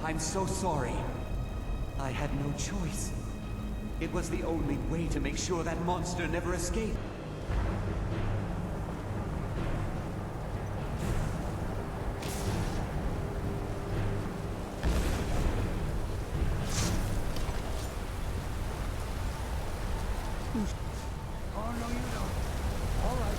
I'm so sorry. I had no choice. It was the only way to make sure that monster never escaped. Oh, no, you don't. All right.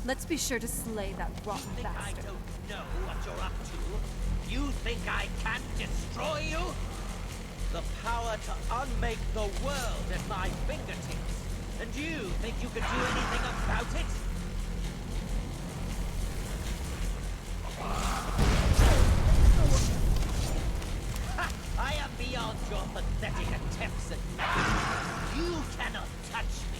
Let's be sure to slay that rotten bastard. I don't know what you're up to. You think I can't destroy you? The power to unmake the world at my fingertips. And you think you can do anything about it? Ha! I am beyond your pathetic attempts at nothing. You cannot touch me.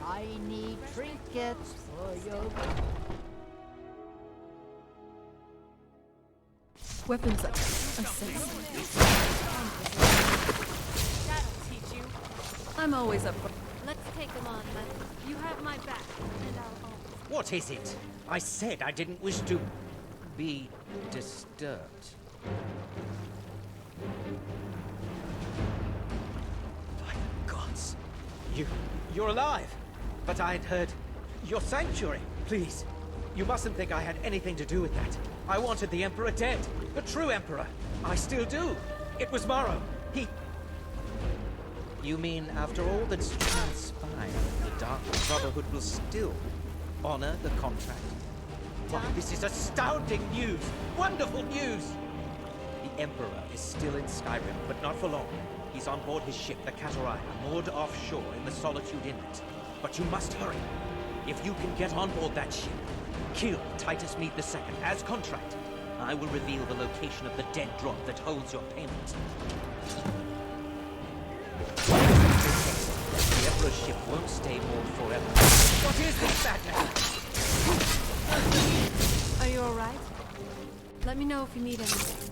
Shiny trinkets for your... Weapons up. Assassin. That'll teach you. I'm always up for... Let's take them on, then. You have my back, and I'll always... What is it? I said I didn't wish to be disturbed. My gods. You're alive. But I'd heard your sanctuary. Please, you mustn't think I had anything to do with that. I wanted the Emperor dead. The true Emperor. I still do. It was Morrow. He... You mean after all that's transpired, the Dark Brotherhood will still honor the contract? Why, this is astounding news! Wonderful news! The Emperor is still in Skyrim, but not for long. He's on board his ship, the Cat'Raya, moored offshore in the Solitude Inlet. But you must hurry. If you can get on board that ship, kill Titus Mead II as contract. I will reveal the location of the dead drop that holds your payment. The Emperor's ship won't stay moored forever. What is this madness? Are you alright? Let me know if you need anything.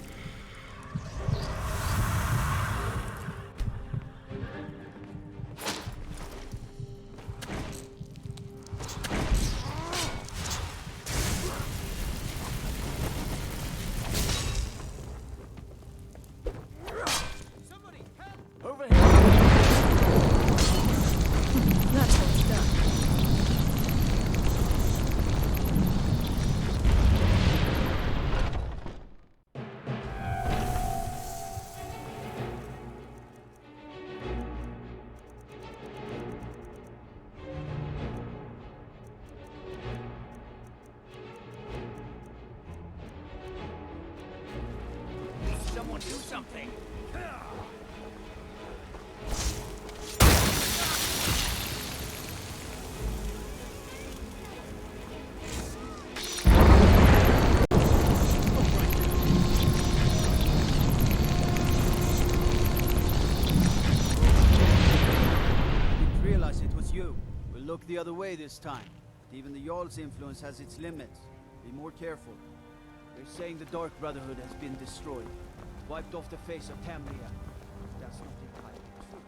Someone do something! Didn't realize it was you. We'll look the other way this time. Even the Jarl's influence has its limits. Be more careful. They're saying the Dark Brotherhood has been destroyed. wiped off the face of Tamria. That's not entirely true.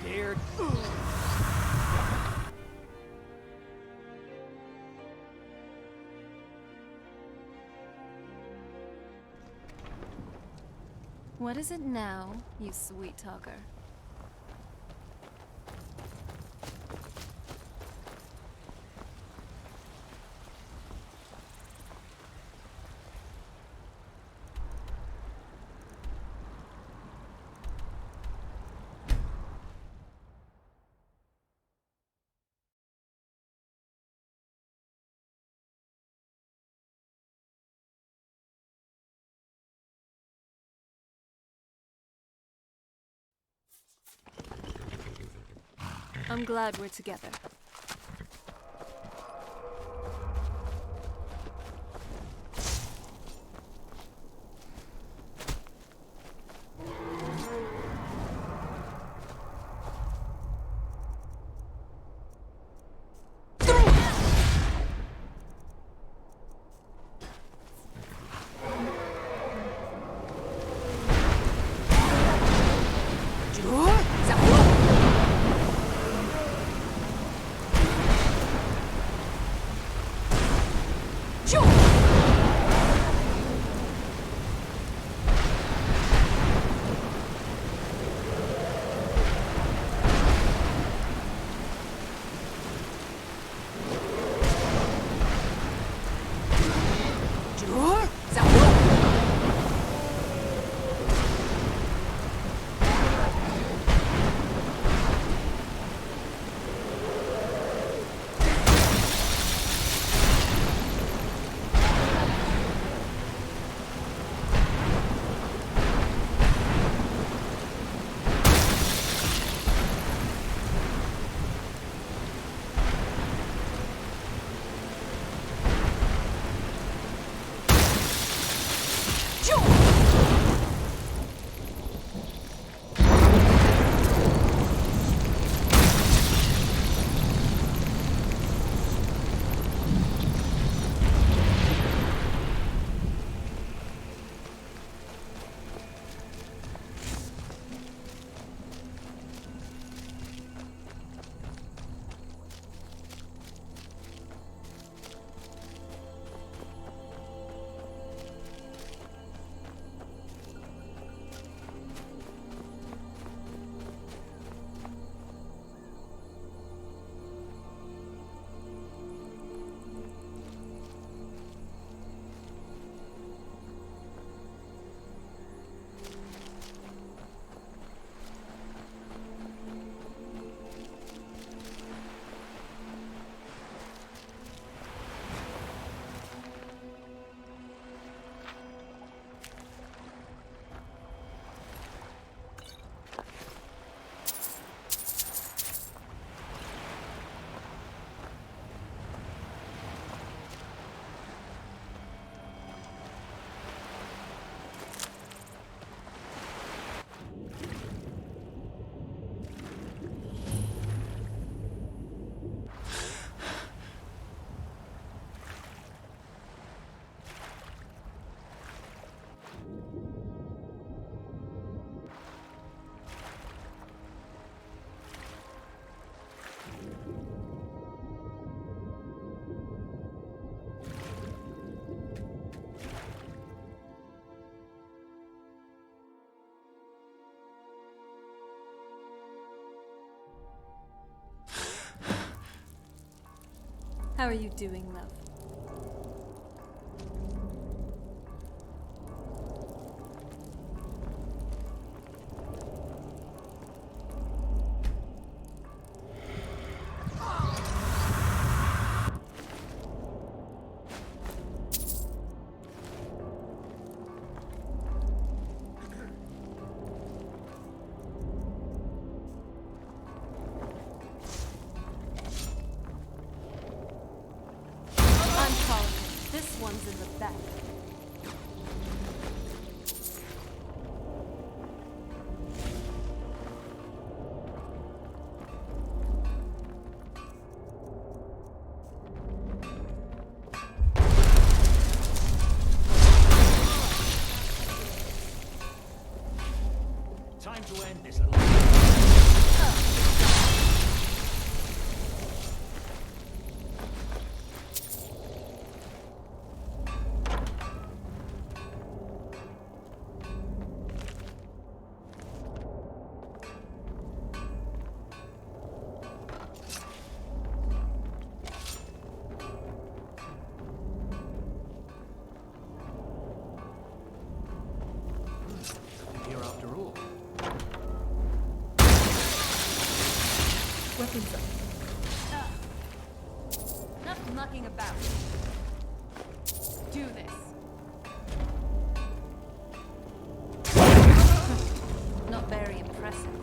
Dared. What is it now, you sweet talker? I'm glad we're together. How are you doing, love? This one's in the back. Time to end this little... Here after all. Weapons up. Enough mucking about. Do this. Not very impressive.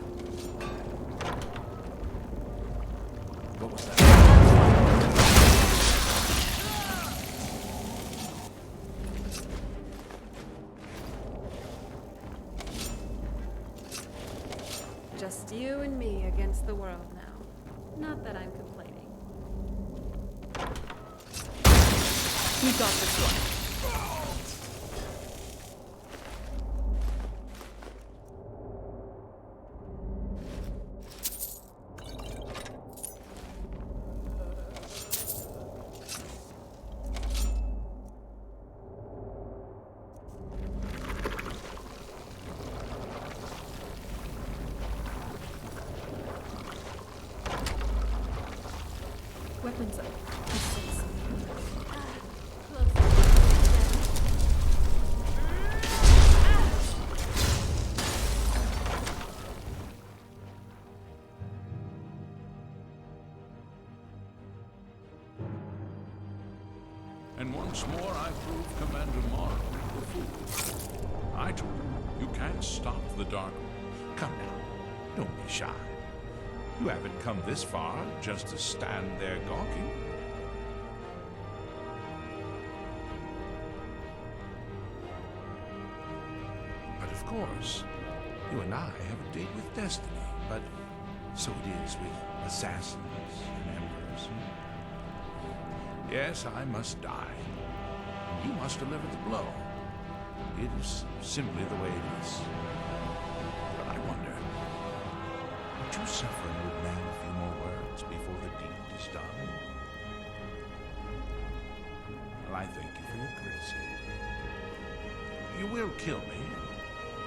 What was that? Just you and me against the world now. Not that I'm complaining. You got this one. Weapons up. He says. And once more I prove Commander Morrow a fool. I told him, you can't stop the dark. Come now, don't be shy. You haven't come this far just to stand there gawking. But of course, you and I have a date with destiny, but so it is with assassins and emperors. Yes, I must die. You must deliver the blow. It is simply the way it is. But I wonder, would you suffer an old man a few more words before the deed is done? Well, I thank you for your courtesy. You will kill me.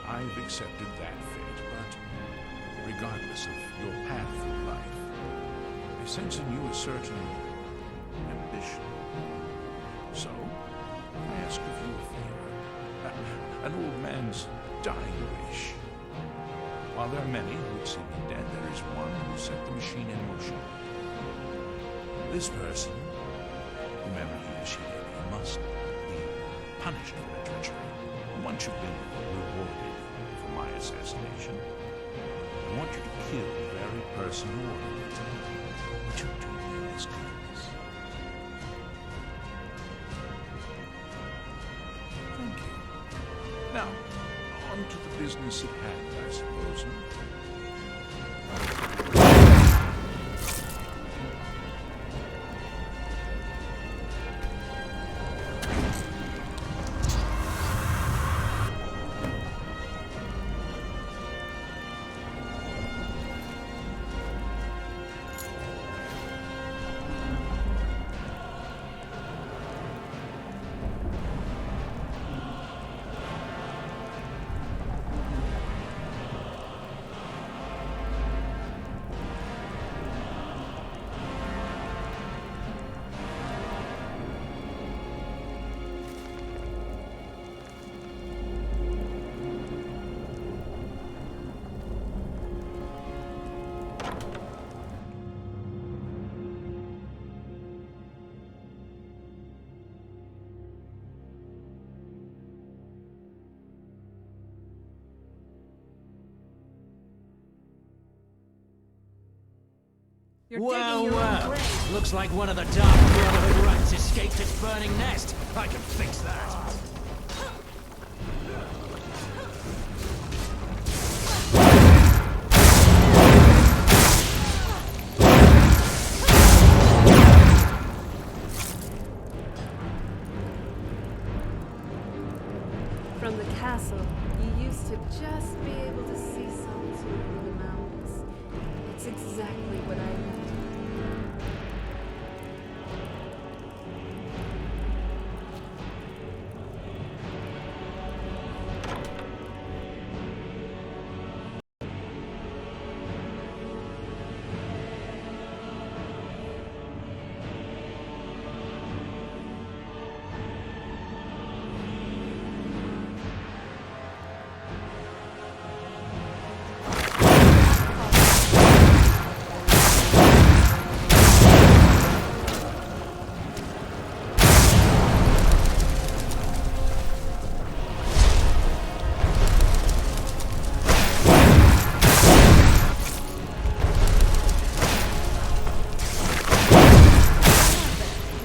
I've accepted that fate, but regardless of your path through life, I sense in you a certain ambition. So, I ask of you a favor. An old man's dying wish. While there are many who would see me dead, there is one who set the machine in motion. This person, whomever he or she may be, must be punished for their treachery. Once you've been rewarded for my assassination, I want you to kill the very person who ordered it. Would you do me this kindness? Thank you. Now, on to the business at hand, I suppose. You're digging your own grave. Looks like one of the Dark Brotherhood rats escaped its burning nest. I can fix that. From the castle, you used to just be able to see solitude in the mountains. It's exactly what I need.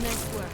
Nice work.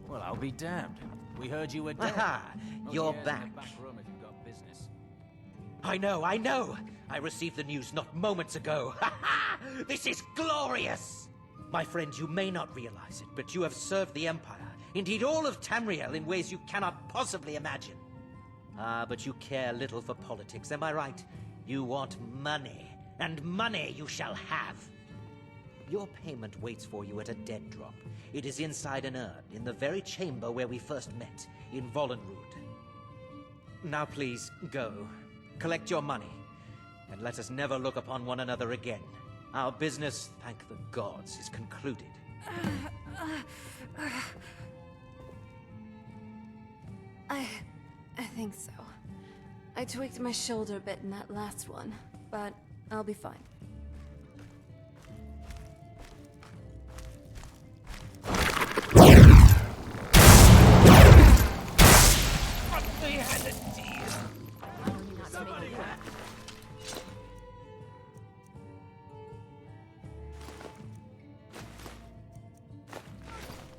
Well, I'll be damned. We heard you were dead. Aha! Oh, You're yeah, in back. the back room if you've got business. I know! I received the news not moments ago. Ha ha! This is glorious! My friend, you may not realize it, but you have served the Empire, indeed all of Tamriel, in ways you cannot possibly imagine. Ah, but you care little for politics, am I right? You want money, and money you shall have. Your payment waits for you at a dead drop. It is inside an urn, in the very chamber where we first met, in Vollenrood. Now please, go. Collect your money, and let us never look upon one another again. Our business, thank the gods, is concluded. I think so. I tweaked my shoulder a bit in that last one, but I'll be fine.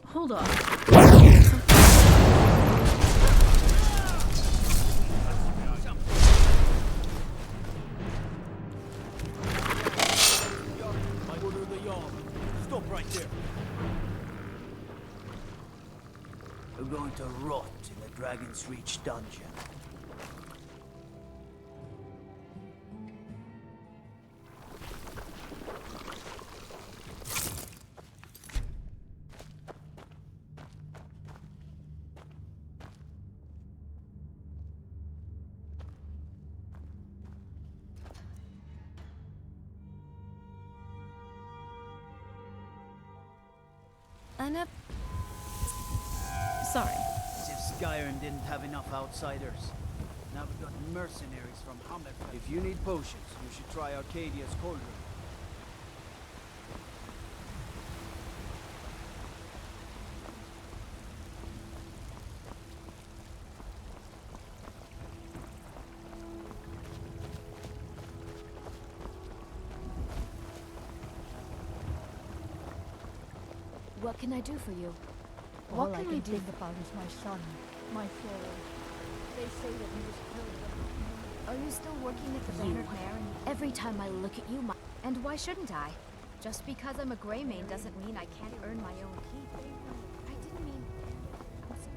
Hold on. My order of the Yard. Stop right there. We're going to rot in the Dragon's Reach dungeon. Sorry. As if Skyrim didn't have enough outsiders. Now we've got mercenaries from Hammerfell. If you need potions, you should try Arcadia's cauldron. What can I do for you? All I can think about is my son, my foal. They say that he was killed. Are you still working at the Bannered Mare? Every time I look at you, and why shouldn't I? Just because I'm a Greymane doesn't mean I can't earn my own keep. I didn't mean... I'm sorry.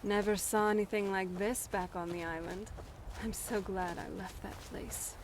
Never saw anything like this back on the island. I'm so glad I left that place.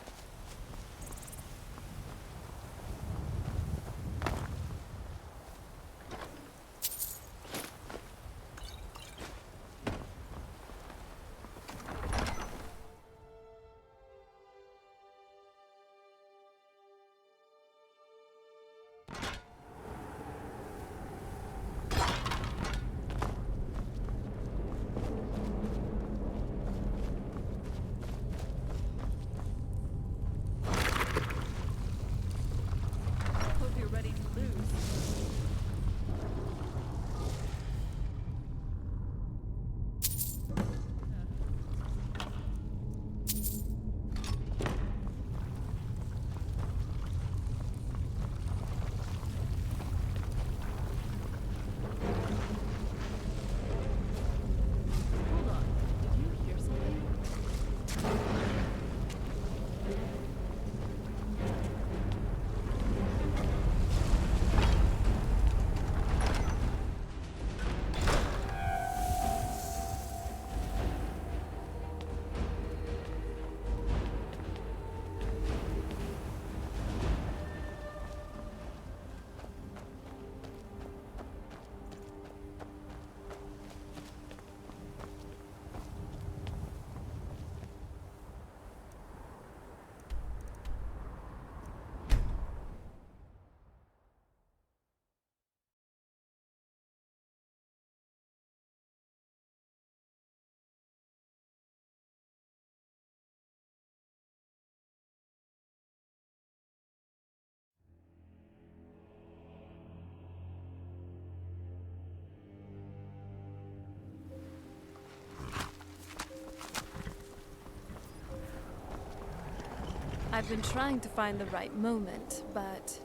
I've been trying to find the right moment, but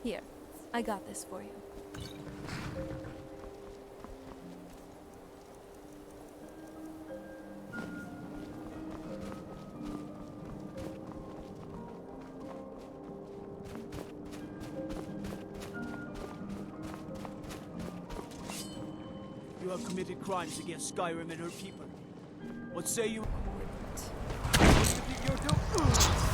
here, I got this for you. You have committed crimes against Skyrim and her people. What say you? What do you think you're doing?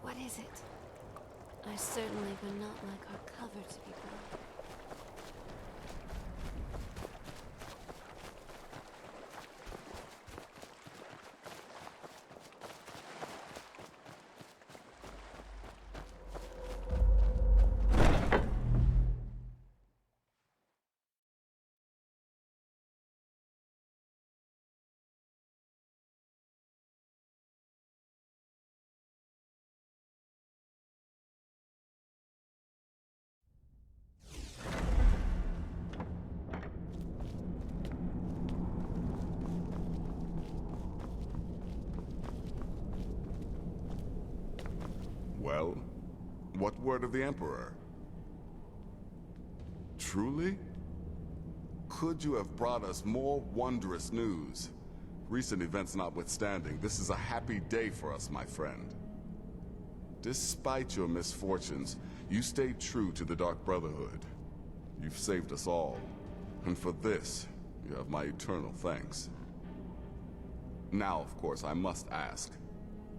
What is it? I certainly would not like our cover to be broken. Well, what word of the Emperor? Truly? Could you have brought us more wondrous news? Recent events notwithstanding, this is a happy day for us, my friend. Despite your misfortunes, you stayed true to the Dark Brotherhood. You've saved us all, and for this, you have my eternal thanks. Now, of course, I must ask,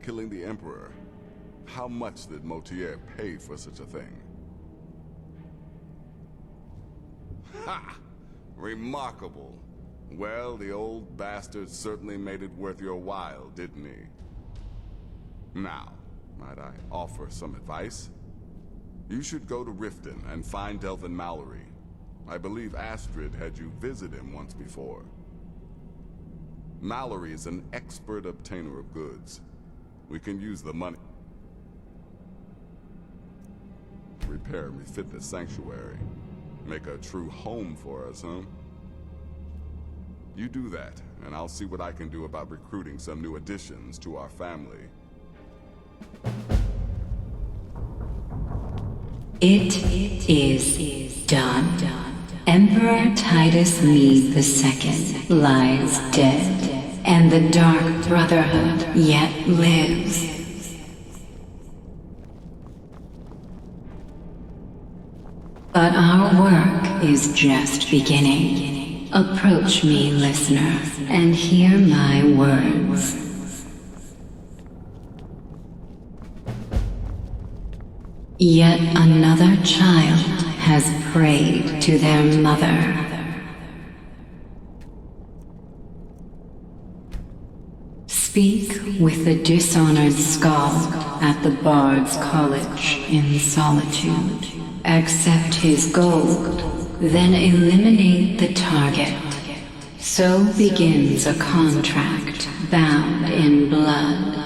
killing the Emperor, how much did Motier pay for such a thing? Ha! Remarkable. Well, the old bastard certainly made it worth your while, didn't he? Now, might I offer some advice? You should go to Riften and find Delvin Mallory. I believe Astrid had you visit him once before. Mallory is an expert obtainer of goods. We can use the money. Repair and refit this sanctuary. Make a true home for us, huh? You do that, and I'll see what I can do about recruiting some new additions to our family. It is done. Emperor Titus Mede II lies dead, and the Dark Brotherhood yet lives. But our work is just beginning. Approach me, listener, and hear my words. Yet another child has prayed to their mother. Speak with the dishonored skull at the Bard's College in solitude. Accept his gold, then eliminate the target. So begins a contract bound in blood.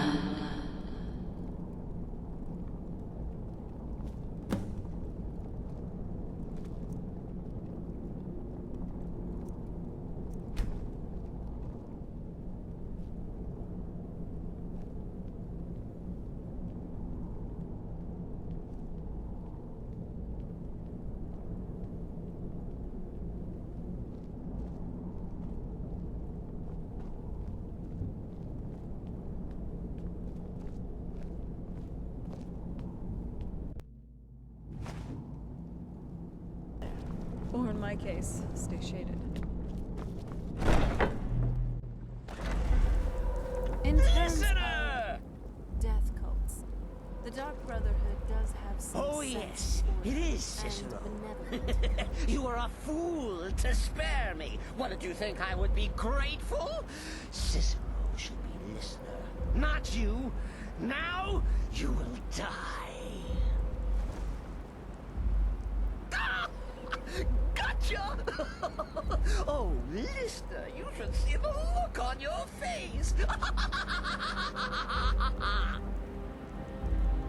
Or in my case, stay shaded. In terms of death cults, the Dark Brotherhood does have some Oh sense yes, it is, Cicero. You were a fool to spare me. What did you think I would be grateful? Cicero should be listener, not you. Now you will die. Gotcha! Oh, listener, you should see the look on your face.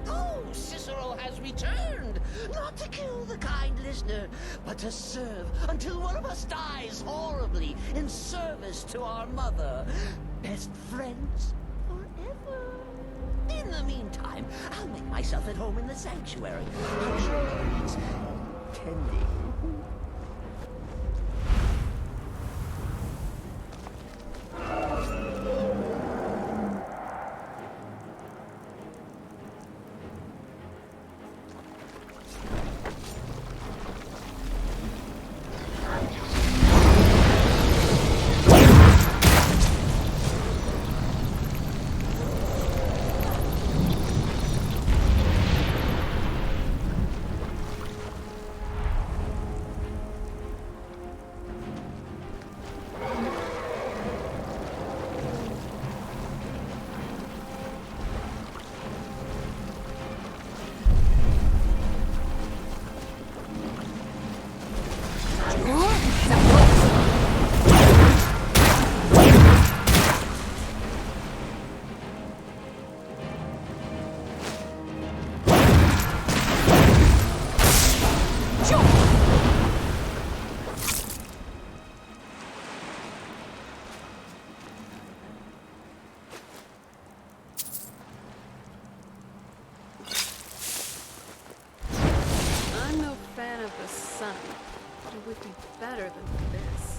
Oh, Cicero has returned, not to kill the kind listener, but to serve until one of us dies horribly in service to our mother. Best friends forever. In the meantime, I'll make myself at home in the sanctuary. I'm sure it needs tending. sun, but it would be better than this.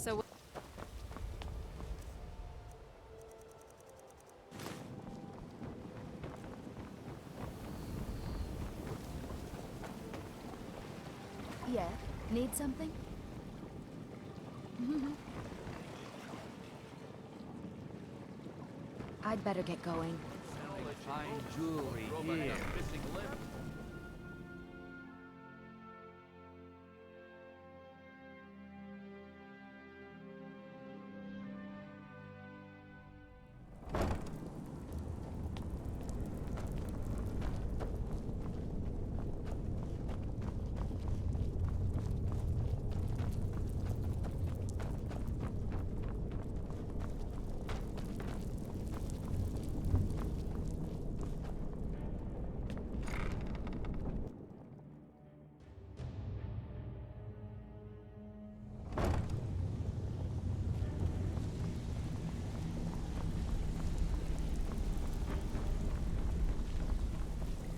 So Yeah, need something? I'd better get going. Fine jewelry here.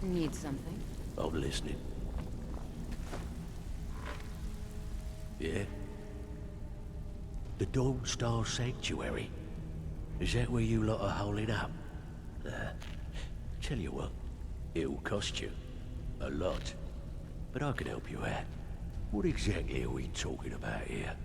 Need something? I'm listening. Yeah? The Dawn Star Sanctuary? Is that where you lot are holding up? Tell you what, it'll cost you. A lot. But I can help you out. What exactly are we talking about here?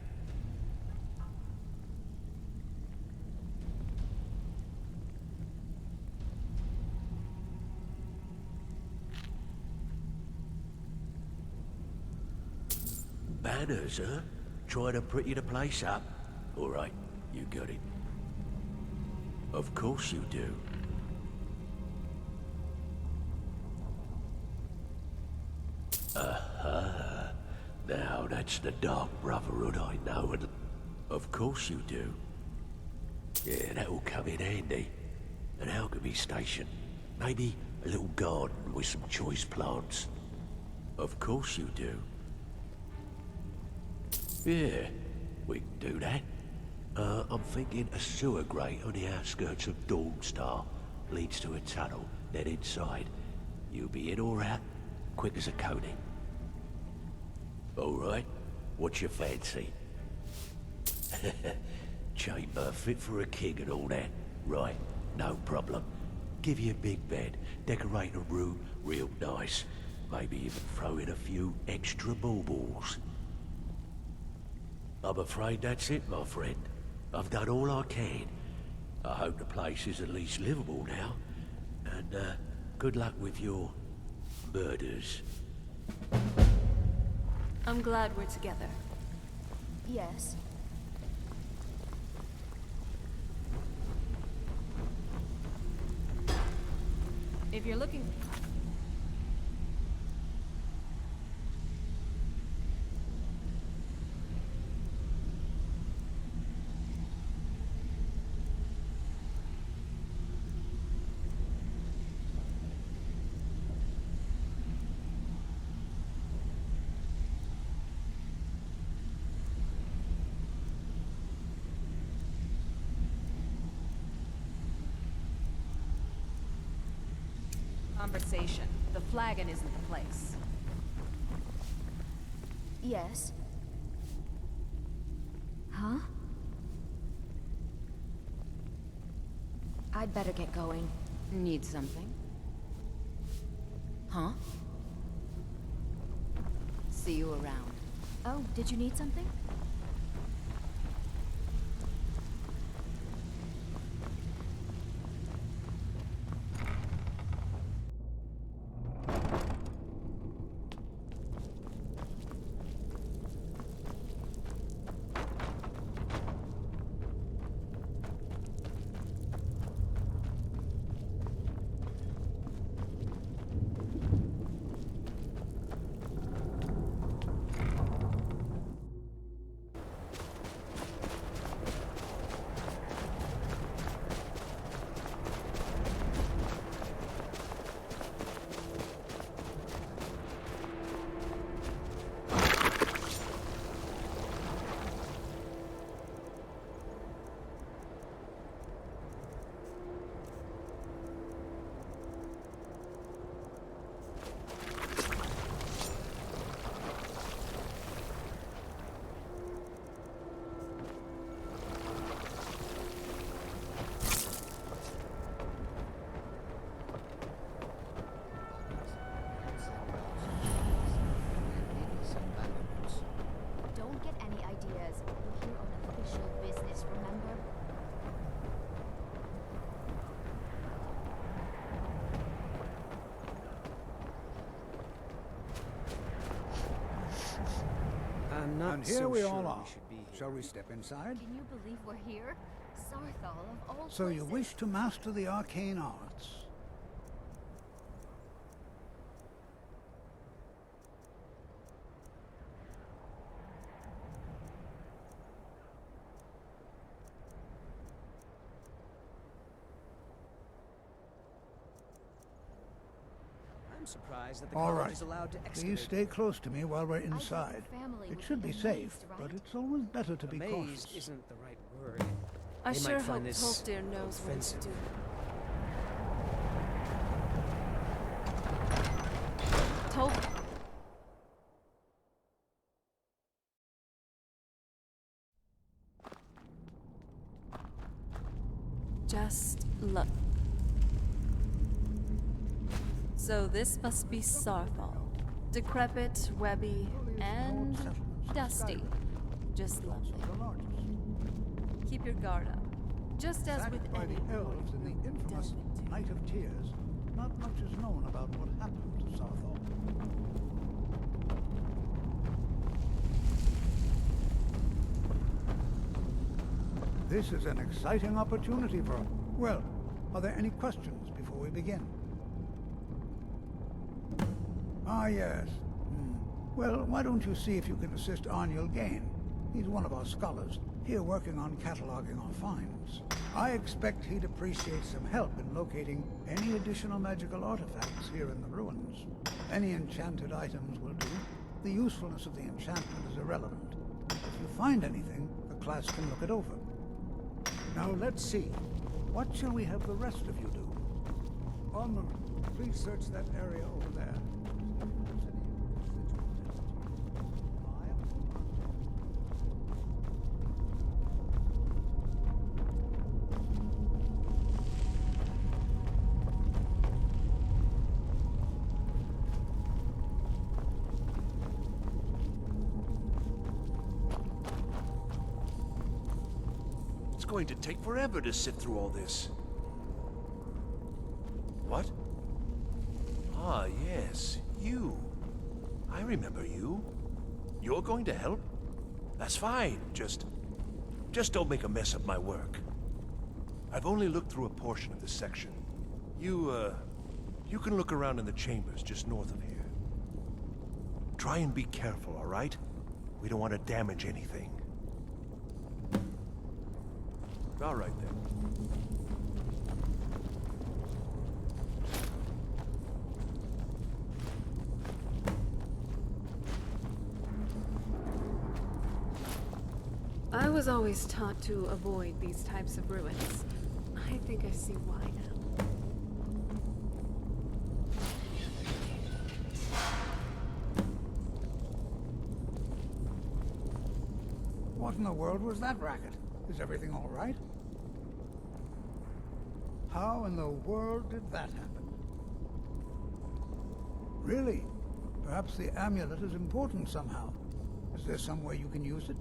Banners, huh? Trying to pretty the place up? All right, you got it. Of course you do. Aha. Now that's the Dark Brotherhood I know, and of course you do. Yeah, that'll come in handy. An alchemy station. Maybe a little garden with some choice plants. Of course you do. Yeah, we can do that. I'm thinking a sewer grate on the outskirts of Dawnstar leads to a tunnel, then inside. You'll be in or out, quick as a coney. All right, what's your fancy? Chamber fit for a king and all that. Right, no problem. Give you a big bed, decorate a room real nice. Maybe even throw in a few extra baubles. I'm afraid that's it, my friend. I've done all I can. I hope the place is at least livable now. And, good luck with your murders. I'm glad we're together. Yes. If you're looking... Conversation. The flagon isn't the place. Yes. Huh? I'd better get going. Need something? Huh? See you around. Oh, did you need something? I'm not And here so we sure all are. we should be here. Shall we step inside? Can you believe we're here? Sarthal of all So you places. wish to master the arcane arts? I'm surprised that the All college right. is allowed to Please excavate. stay close to me while we're inside. family It would should be be safe, amazed, right? but it's always better to be Amazed cautious. isn't the right word. I They sure might hope find this Tolkdir knows what he's offensive. doing. Tol... Just look. So this must be Sarthal. Decrepit, webby, and dusty. Just lovely. Keep your guard up. Just as with Sacked by any the elves in the infamous Night of Tears, not much is known about what happened to Sarthal. This is an exciting opportunity for... Well, are there any questions before we begin? Ah, yes. Well, why don't you see if you can assist Arniel Gain? He's one of our scholars, here working on cataloging our finds. I expect he'd appreciate some help in locating any additional magical artifacts here in the ruins. Any enchanted items will do. The usefulness of the enchantment is irrelevant. If you find anything, the class can look it over. Now let's see. What shall we have the rest of you do? Almond, please search that area over there. It's going to take forever to sit through all this. What? Ah, yes, you. I remember you. You're going to help? That's fine. Just don't make a mess of my work. I've only looked through a portion of this section. You can look around in the chambers just north of here. Try and be careful, all right? We don't want to damage anything. All right, then. I was always taught to avoid these types of ruins. I think I see why now. What in the world was that racket? Is everything all right? How in the world did that happen? Really? Perhaps the amulet is important somehow. Is there some way you can use it?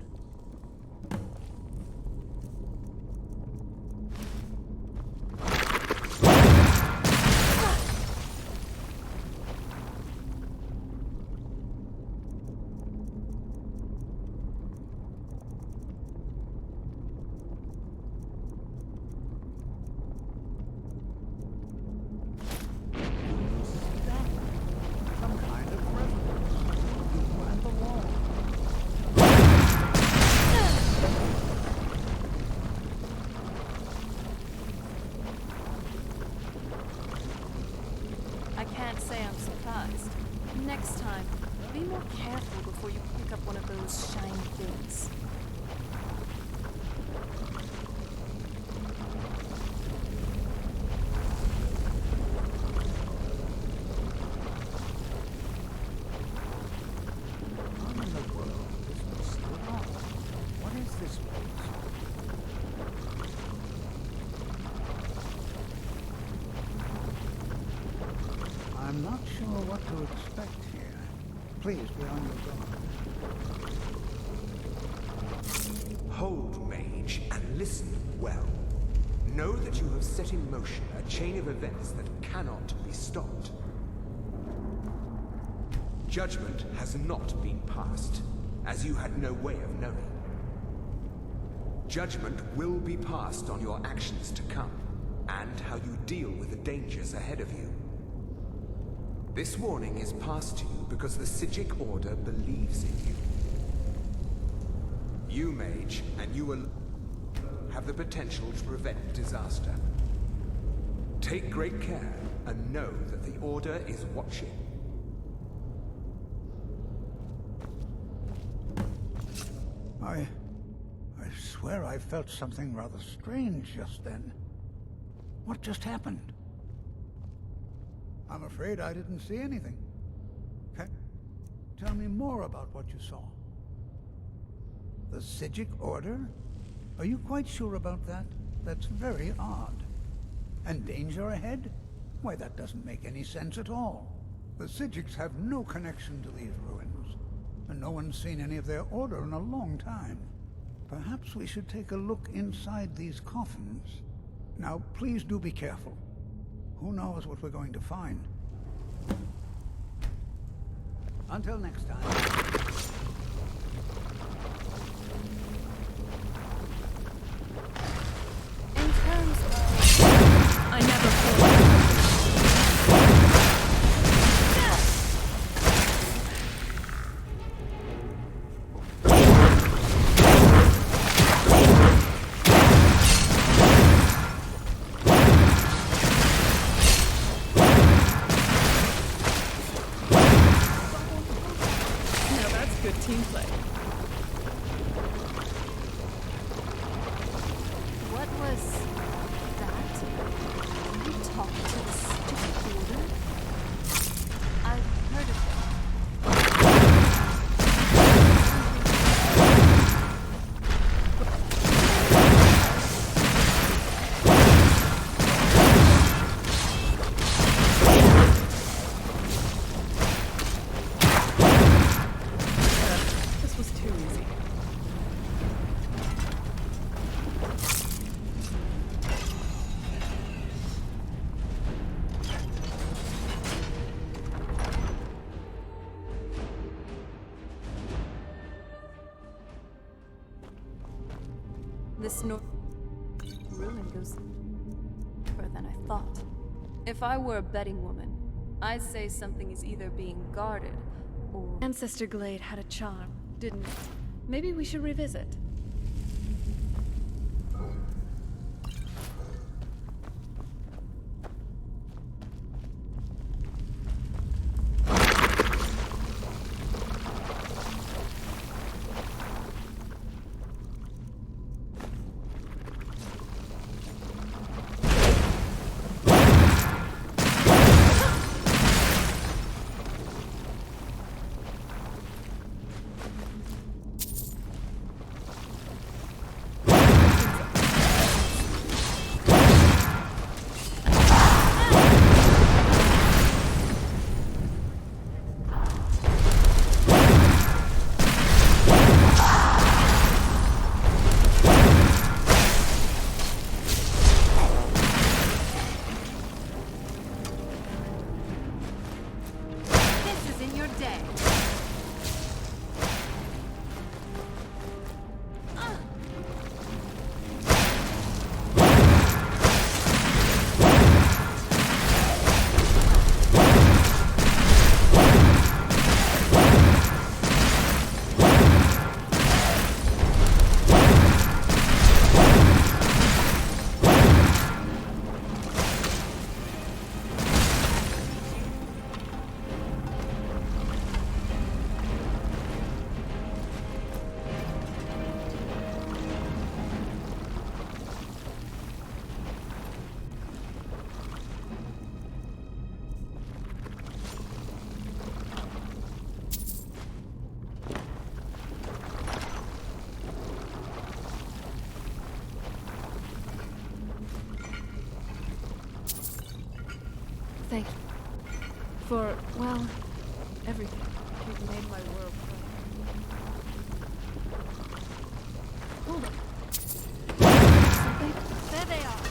Some kind of resonance. You and the wall. I can't say I'm surprised. Next time, be more careful before you pick up one of those shiny things. How in the world is this still on? What is this place? I'm not sure what to expect here. Please be on your guard. Hold, mage, and listen well. Know that you have set in motion a chain of events that cannot be stopped. Judgment has not been passed, as you had no way of knowing. Judgment will be passed on your actions to come, and how you deal with the dangers ahead of you. This warning is passed to you because the Psijic Order believes in you. You, mage, and you alone have the potential to prevent disaster. Take great care, and know that the Order is watching. I swear I felt something rather strange just then. What just happened? I'm afraid I didn't see anything. Tell me more about what you saw. The Psijic Order? Are you quite sure about that? That's very odd. And danger ahead? Why, that doesn't make any sense at all. The Psijics have no connection to these ruins, and no one's seen any of their order in a long time. Perhaps we should take a look inside these coffins. Now, please do be careful. Who knows what we're going to find? Until next time. In terms of... I never thought... Team play. What was that? Are you talking to the stupid order? I've heard of it. This ruin goes deeper than I thought. If I were a betting woman, I'd say something is either being guarded or... Ancestor Glade had a charm, didn't it? Maybe we should revisit. Thank you. For, well, everything. You've made my world bright. Hold on. Something? There they are.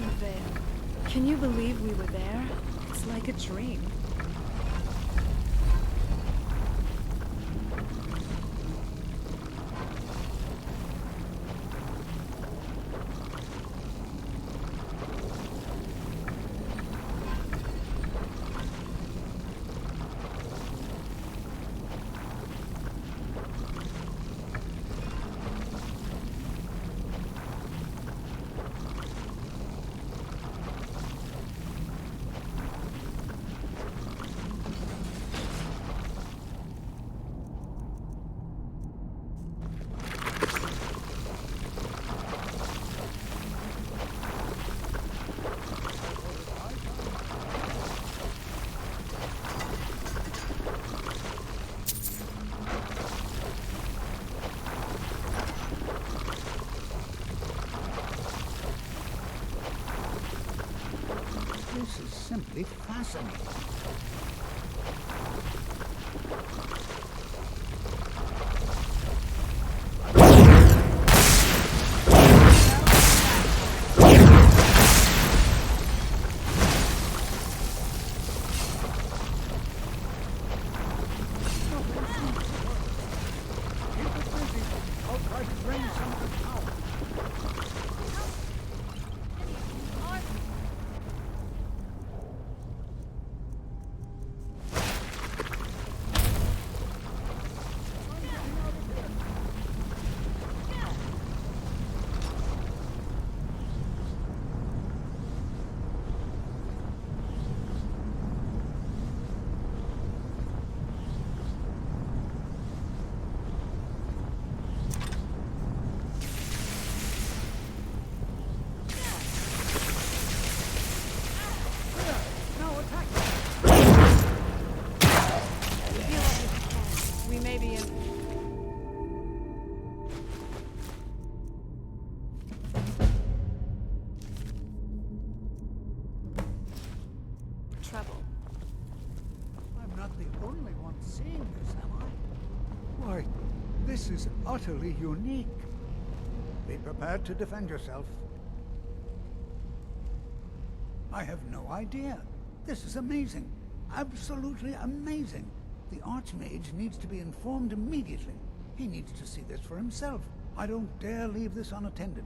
Vale. Can you believe we were there? It's like a dream. This is simply fascinating. Trouble. I'm not the only one seeing this, am I? Why, this is utterly unique. Be prepared to defend yourself. I have no idea. This is amazing. Absolutely amazing. The Archmage needs to be informed immediately. He needs to see this for himself. I don't dare leave this unattended.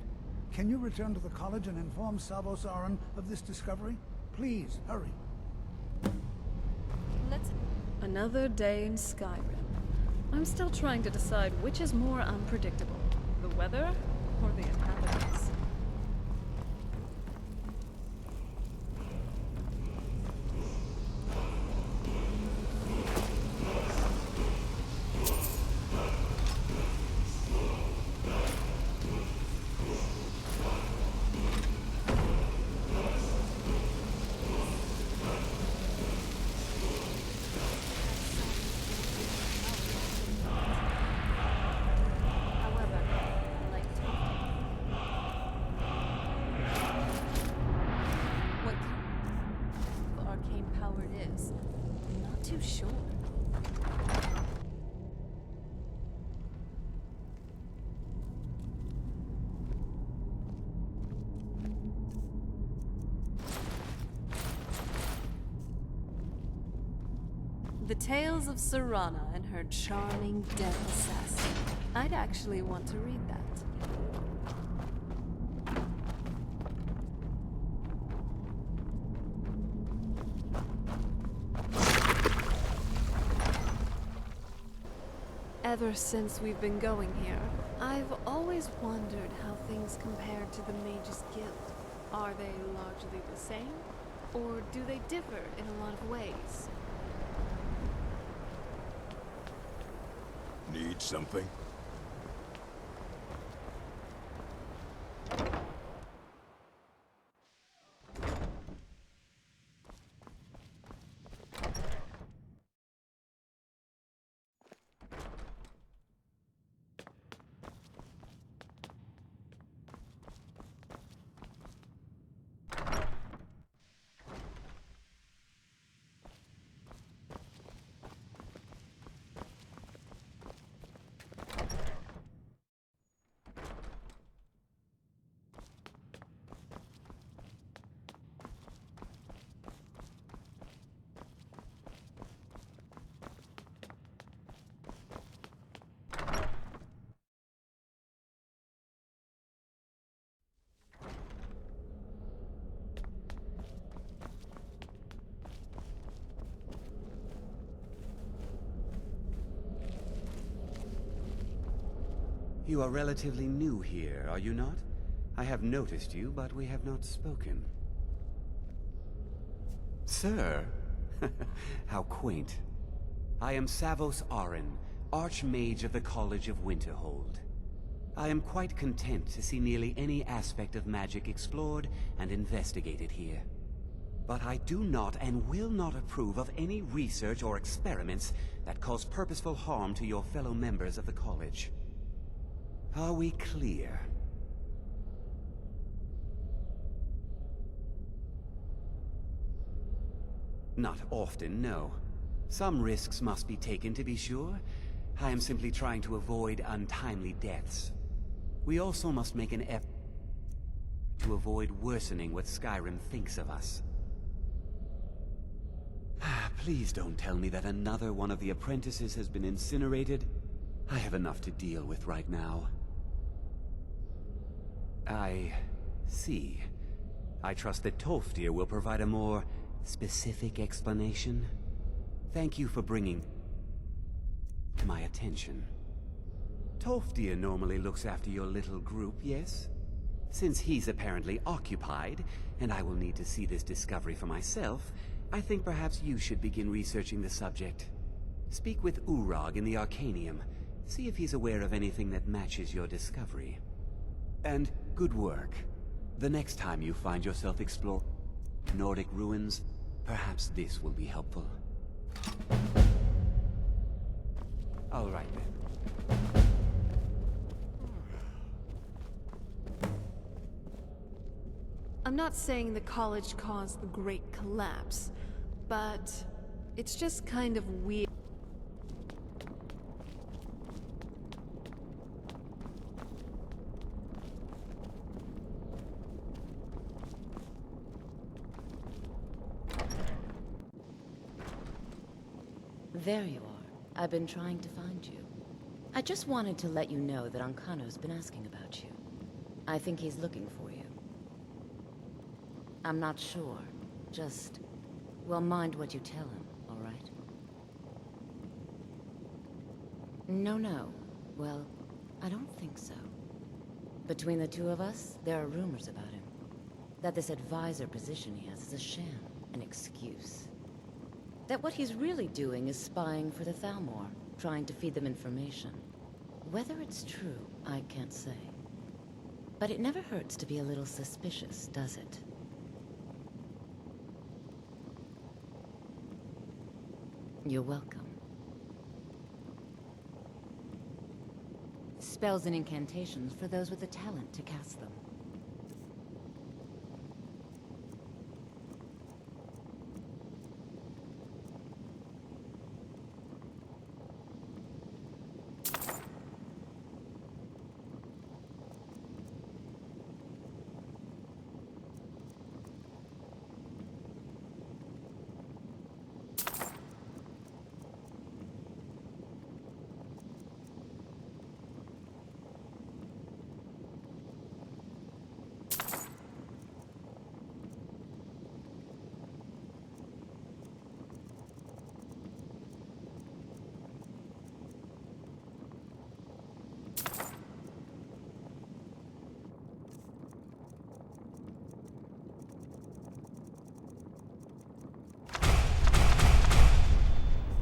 Can you return to the college and inform Savos Aran of this discovery? Please, hurry. Another day in Skyrim. I'm still trying to decide which is more unpredictable, the weather or the inhabitants. Too sure. The Tales of Serana and her charming dead assassin. I'd actually want to read that. Ever since we've been going here, I've always wondered how things compare to the Mages Guild. Are they largely the same? Or do they differ in a lot of ways? Need something? You are relatively new here, are you not? I have noticed you, but we have not spoken. Sir? How quaint. I am Savos Arin, Archmage of the College of Winterhold. I am quite content to see nearly any aspect of magic explored and investigated here. But I do not and will not approve of any research or experiments that cause purposeful harm to your fellow members of the college. Are we clear? Not often, no. Some risks must be taken, to be sure. I am simply trying to avoid untimely deaths. We also must make an effort to avoid worsening what Skyrim thinks of us. Please don't tell me that another one of the apprentices has been incinerated. I have enough to deal with right now. I see. I trust that Tolfdir will provide a more specific explanation. Thank you for bringing to my attention. Tolfdir normally looks after your little group, yes? Since he's apparently occupied, and I will need to see this discovery for myself, I think perhaps you should begin researching the subject. Speak with Urag in the Arcanium. See if he's aware of anything that matches your discovery. And good work. The next time you find yourself exploring Nordic ruins, perhaps this will be helpful. All right then. I'm not saying the college caused the Great Collapse, but it's just kind of weird. There you are. I've been trying to find you. I just wanted to let you know that Ancano's been asking about you. I think he's looking for you. I'm not sure. Just, well, mind what you tell him, all right? No. Well, I don't think so. Between the two of us, there are rumors about him. That this advisor position he has is a sham, an excuse. That what he's really doing is spying for the Thalmor, trying to feed them information. Whether it's true, I can't say. But it never hurts to be a little suspicious, does it? You're welcome. Spells and incantations for those with the talent to cast them.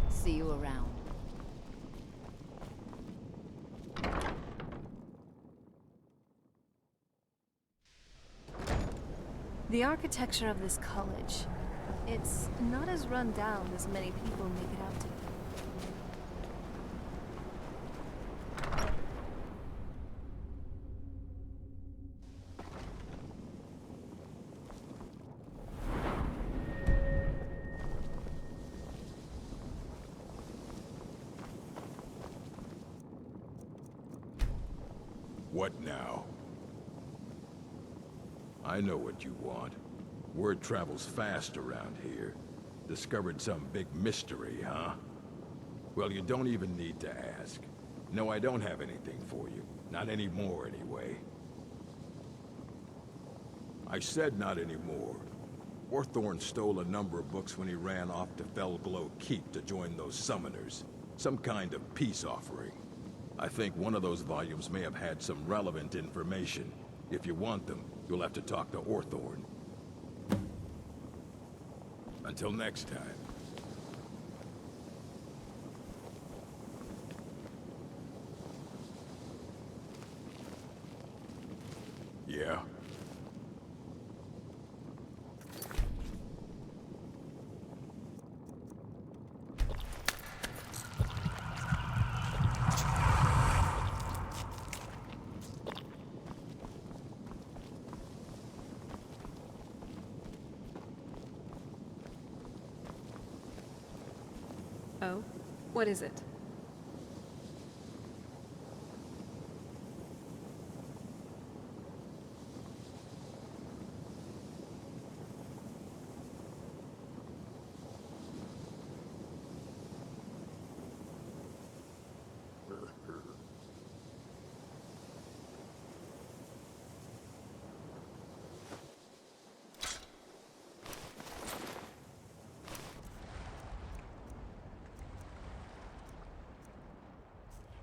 See you around. The architecture of this college, it's not as run down as many people make it out to be. What now? I know what you want. Word travels fast around here. Discovered some big mystery, huh? Well, you don't even need to ask. No, I don't have anything for you. Not anymore, anyway. I said not anymore. Orthorn stole a number of books when he ran off to Felglow Keep to join those summoners. Some kind of peace offering. I think one of those volumes may have had some relevant information. If you want them, you'll have to talk to Orthorn. Until next time. Yeah? Oh? What is it?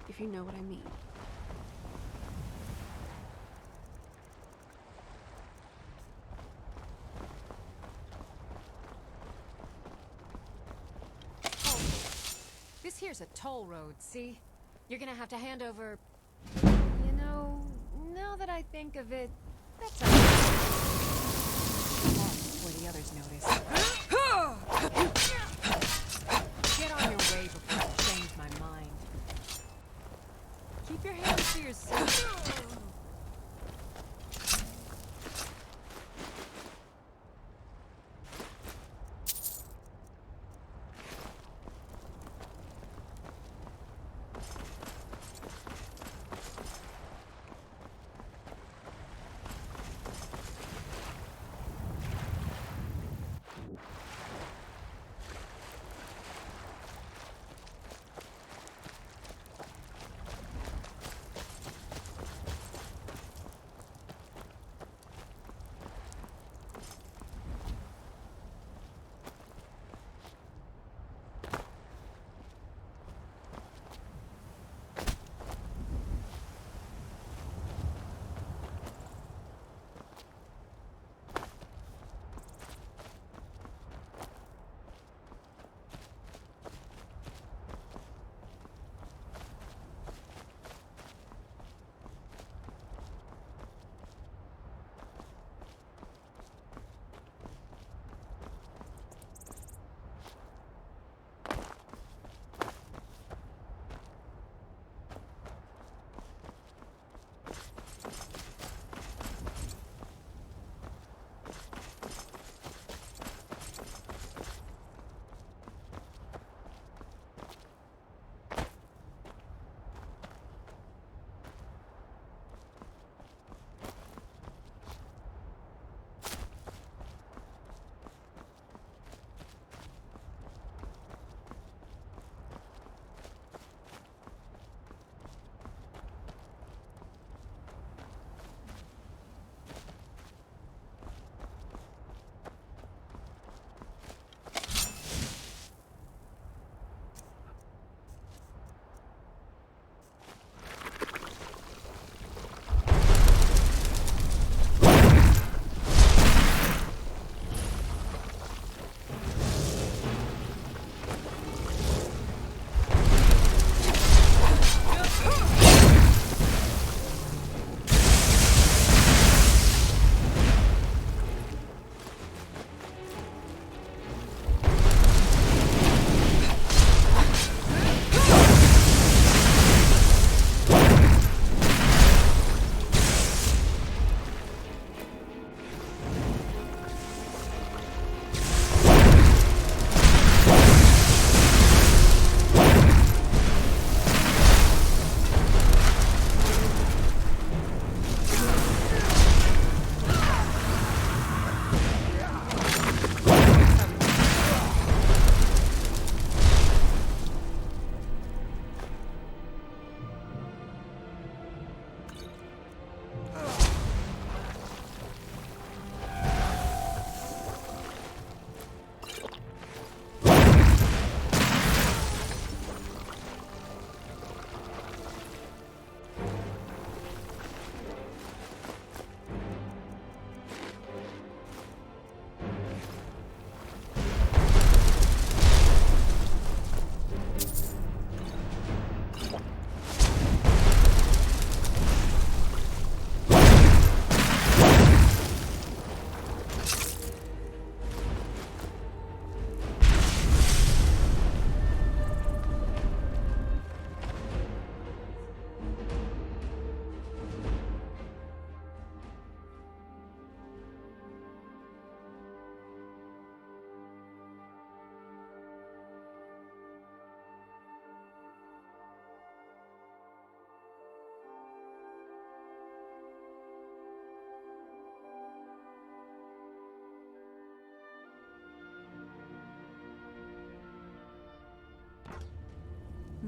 If you know what I mean. This here's a toll road, see? You're gonna have to hand over... You know, now that I think of it, that's okay. Before the others notice. Get on your way before I change my mind. Keep your hands to yourself.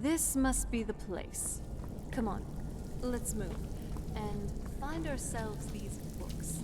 This must be the place. Come on, let's move and find ourselves these books.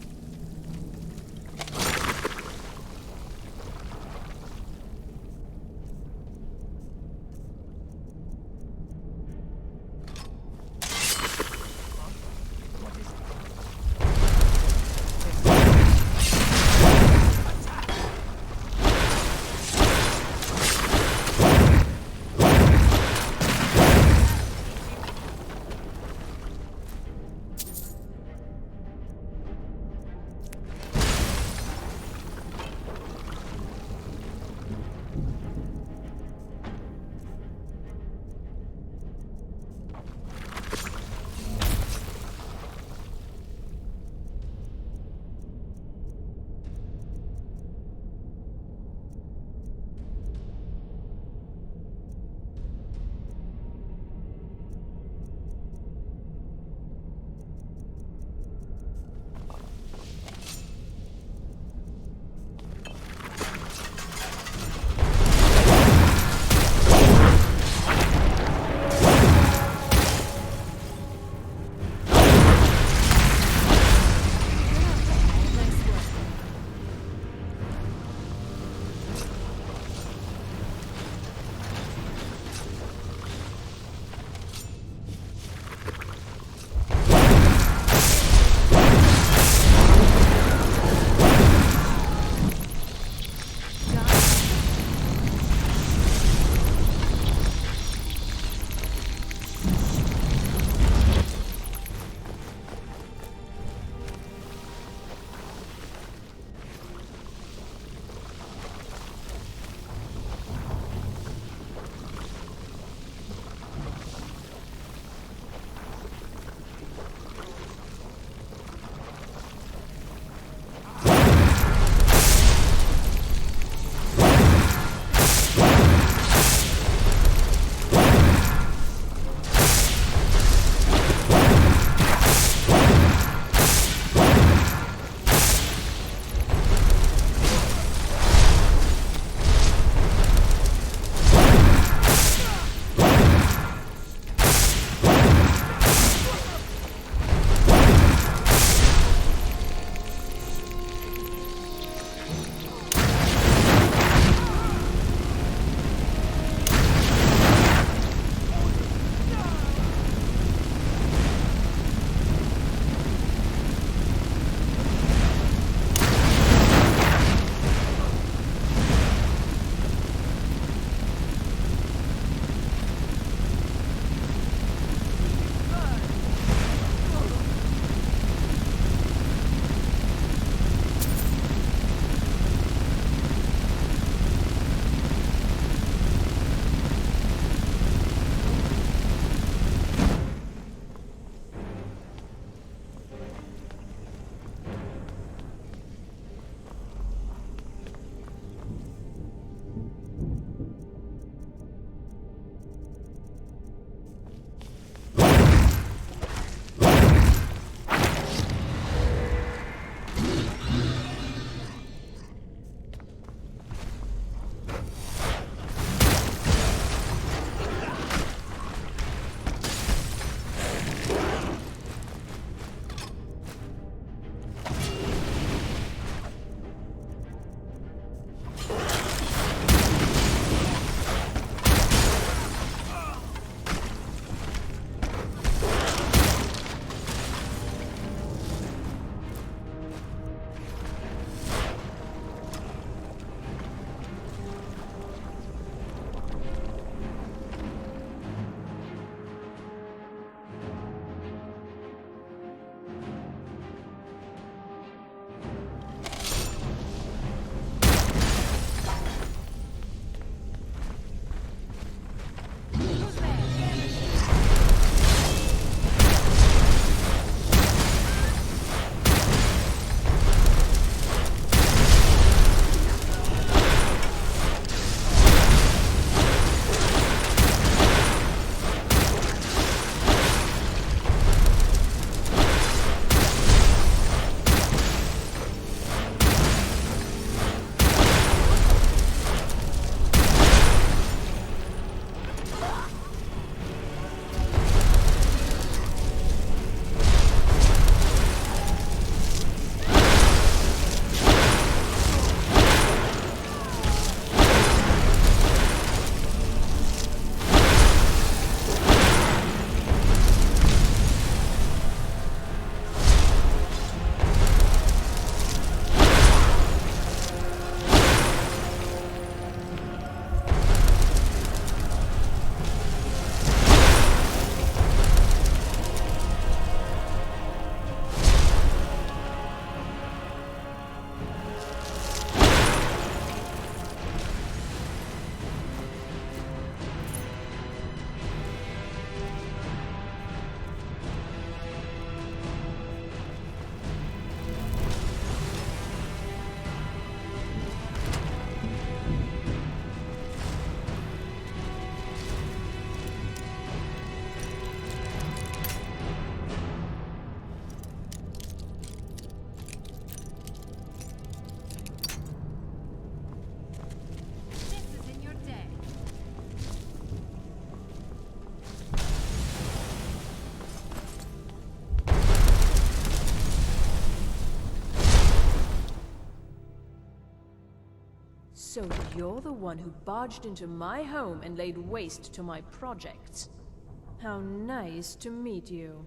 So you're the one who barged into my home and laid waste to my projects. How nice to meet you.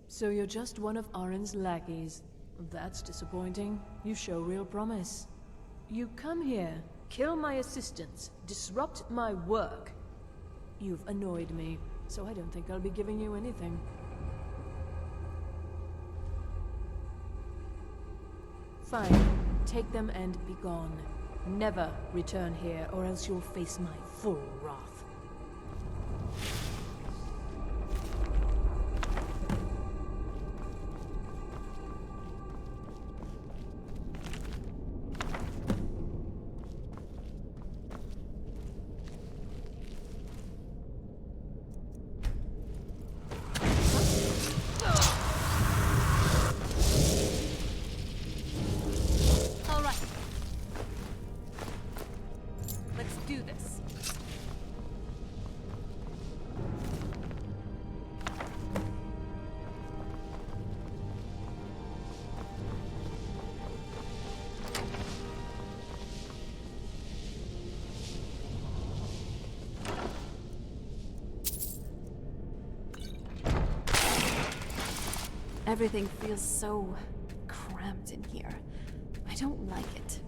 So you're just one of Arin's lackeys. That's disappointing. You show real promise. You come here, kill my assistants, disrupt my work. You've annoyed me, so I don't think I'll be giving you anything. Fine. Take them and be gone. Never return here, or else you'll face my full wrath. Everything feels so cramped in here. I don't like it.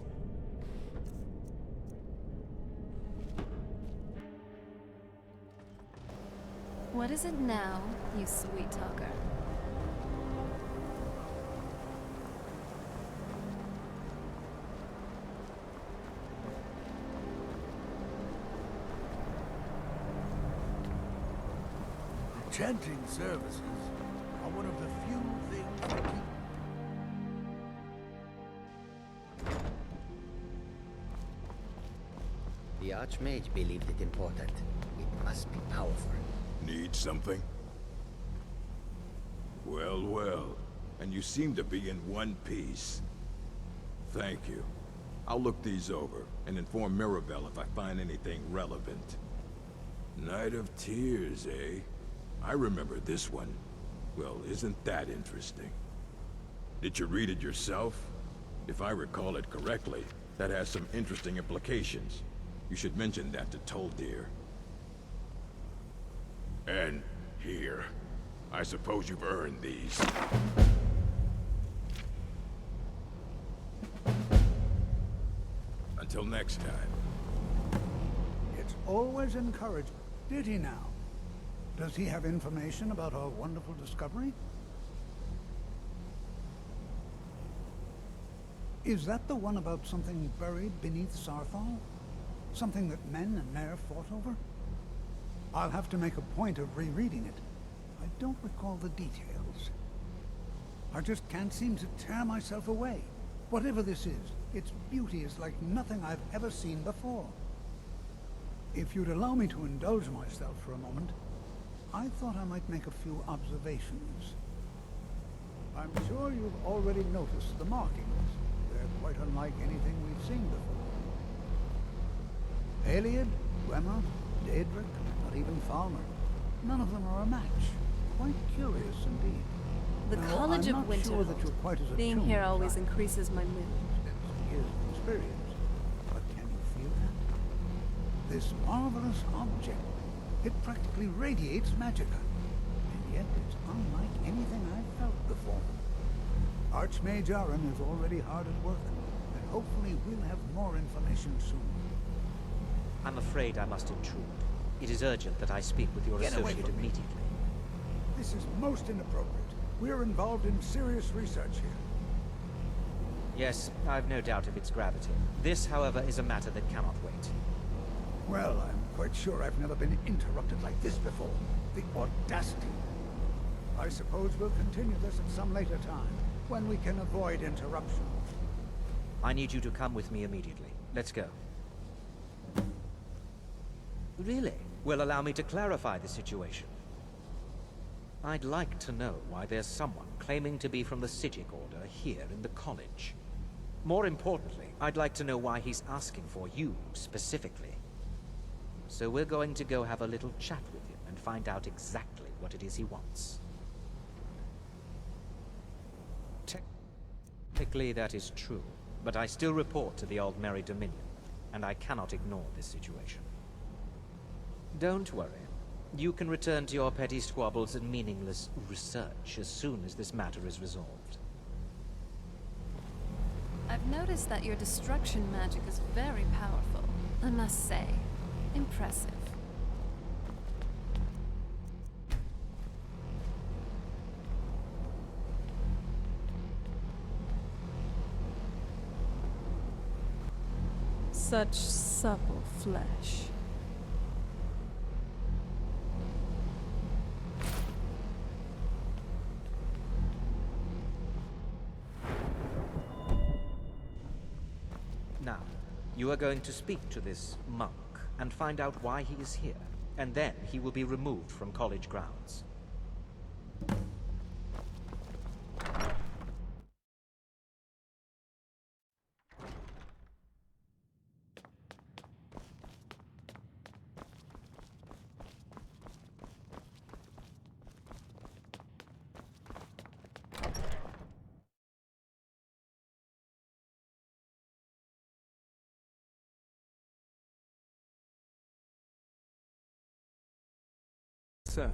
What is it now, you sweet talker? Chanting services are one of the few things that keep... The Archmage believed it important. It must be powerful. Need something? Well, well. And you seem to be in one piece. Thank you. I'll look these over and inform Mirabelle if I find anything relevant. Night of Tears, eh? I remember this one. Well, isn't that interesting? Did you read it yourself? If I recall it correctly, that has some interesting implications. You should mention that to Toldir. And here. I suppose you've earned these. Until next time. It's always encouraged. Did he now? Does he have information about our wonderful discovery? Is that the one about something buried beneath Sarthal? Something that men and Mare fought over? I'll have to make a point of rereading it. I don't recall the details. I just can't seem to tear myself away. Whatever this is, its beauty is like nothing I've ever seen before. If you'd allow me to indulge myself for a moment, I thought I might make a few observations. I'm sure you've already noticed the markings. They're quite unlike anything we've seen before. Aliad, Gwemma, Daedric, not even Falmer. None of them are a match. Quite curious indeed. The Now, College I'm of not sure that Winterhold. you're quite as Being attuned here as always I am. increases my mood. Years of experience. But can you feel that? This marvelous object, it practically radiates magicka. And yet it's unlike anything I've felt before. Archmage Arin is already hard at work, and hopefully we'll have more information soon. I'm afraid I must intrude. It is urgent that I speak with your Get away associate from me. immediately. This is most inappropriate. We're involved in serious research here. Yes, I've no doubt of its gravity. This, however, is a matter that cannot wait. Well, I'm quite sure I've never been interrupted like this before. The audacity. I suppose we'll continue this at some later time, when we can avoid interruptions. I need you to come with me immediately. Let's go. Really? Well, allow me to clarify the situation. I'd like to know why there's someone claiming to be from the Psijic Order here in the college. More importantly, I'd like to know why he's asking for you, specifically. So we're going to go have a little chat with him and find out exactly what it is he wants. Technically, that is true. But I still report to the Aldmeri Dominion, and I cannot ignore this situation. Don't worry. You can return to your petty squabbles and meaningless research as soon as this matter is resolved. I've noticed that your destruction magic is very powerful. I must say, impressive. Such supple flesh. Now, you are going to speak to this monk and find out why he is here, and then he will be removed from college grounds. Sir,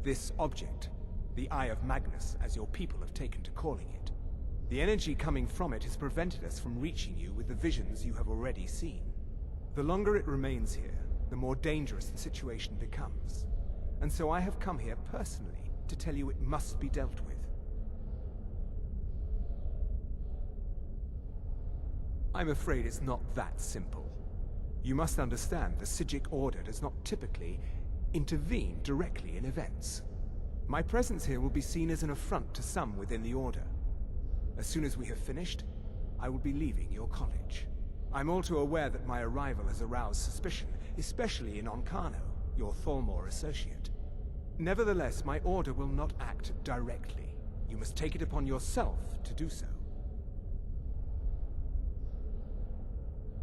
this object, the Eye of Magnus, as your people have taken to calling it, the energy coming from it has prevented us from reaching you with the visions you have already seen. The longer it remains here, the more dangerous the situation becomes. And so I have come here personally to tell you it must be dealt with. I'm afraid it's not that simple. You must understand the Psijic Order does not typically intervene directly in events. My presence here will be seen as an affront to some within the Order. As soon as we have finished, I will be leaving your college. I'm all too aware that my arrival has aroused suspicion, especially in Onkano, your Thalmor associate. Nevertheless, my Order will not act directly. You must take it upon yourself to do so.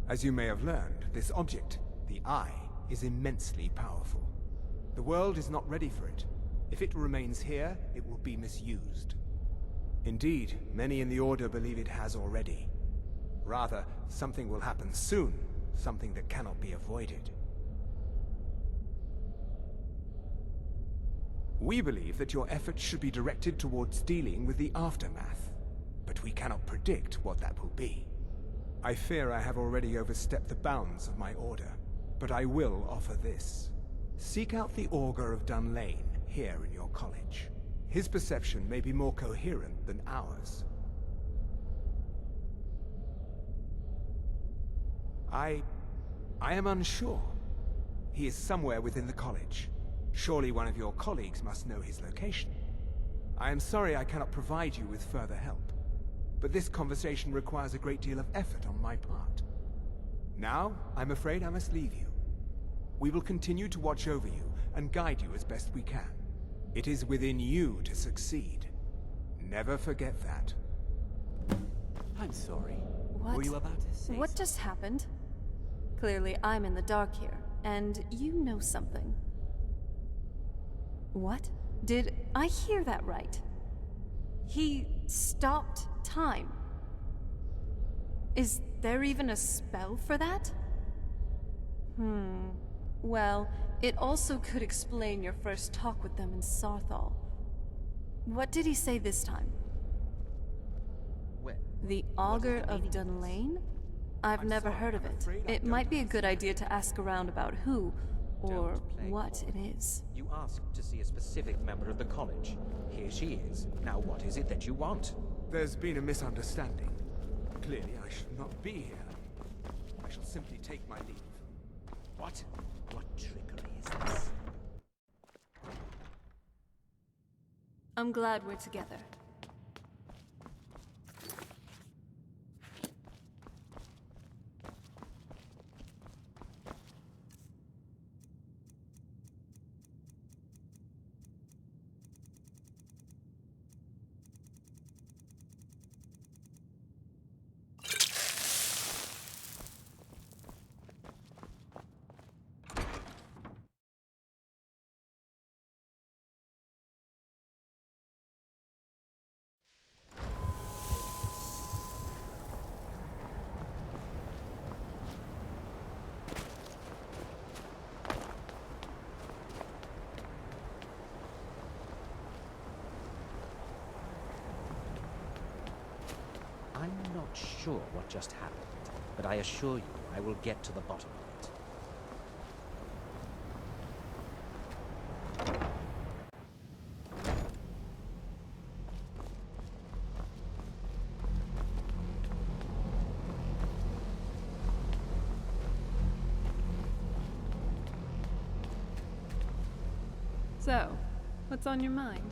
As you may have learned, this object, the Eye, is immensely powerful. The world is not ready for it. If it remains here, it will be misused. Indeed, many in the Order believe it has already. Rather, something will happen soon, something that cannot be avoided. We believe that your efforts should be directed towards dealing with the aftermath, but we cannot predict what that will be. I fear I have already overstepped the bounds of my Order, but I will offer this. Seek out the Augur of Dunlane here in your college. His perception may be more coherent than ours. I am unsure. He is somewhere within the college. Surely one of your colleagues must know his location. I am sorry I cannot provide you with further help, but this conversation requires a great deal of effort on my part. Now, I'm afraid I must leave you. We will continue to watch over you and guide you as best we can. It is within you to succeed. Never forget that. I'm sorry. What? Were you about to say What just happened? Clearly, I'm in the dark here, and you know something. What? Did I hear that right? He stopped time. Is there even a spell for that? Well, it also could explain your first talk with them in Sarthal. What did he say this time? The Augur of Dunlane? I've never heard of it. It might be a good idea to ask around about who, or what it is. You asked to see a specific member of the college. Here she is. Now what is it that you want? There's been a misunderstanding. Clearly, I should not be here. I shall simply take my leave. What? What trickery is this? I'm glad we're together. sure what just happened, but I assure you I will get to the bottom of it. So, what's on your mind?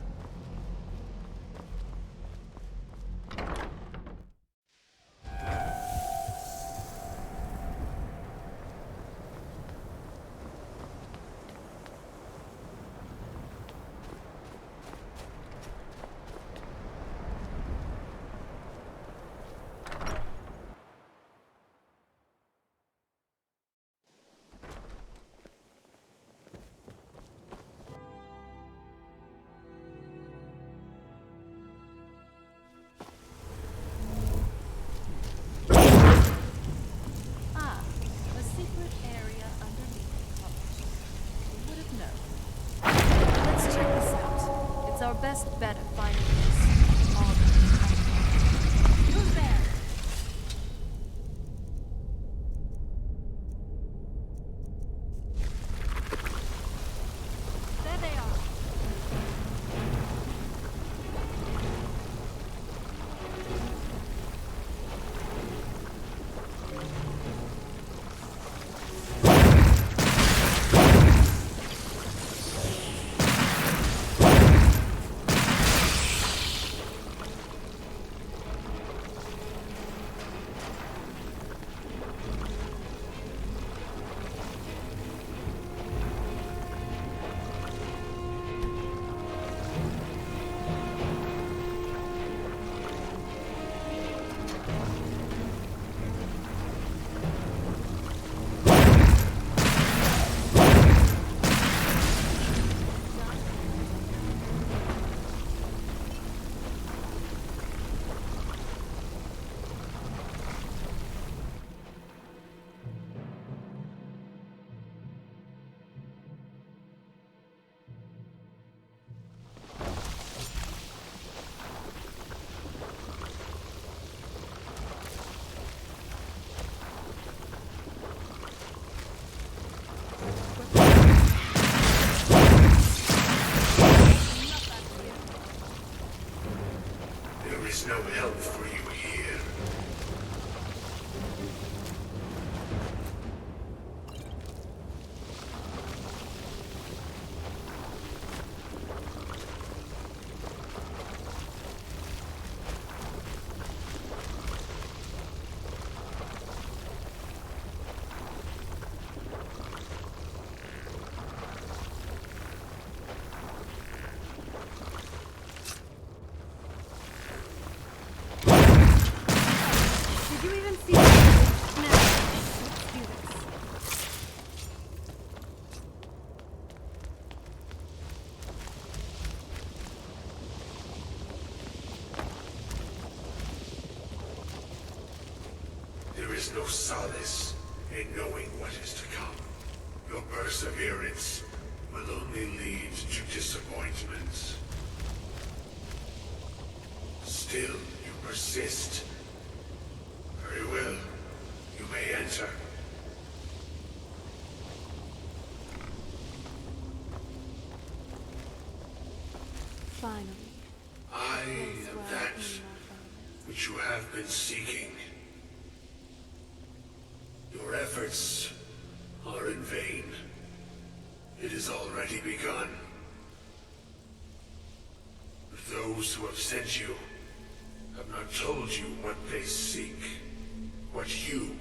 Best bet at finding this. Who's there? There they are. No help for you here. There is no solace in knowing what is to come. Your perseverance will only lead to disappointments. Still, you persist. Very well. You may enter. Finally. I am that which you have been seeking. Your efforts are in vain. It has already begun. But those who have sent you have not told you what they seek, what you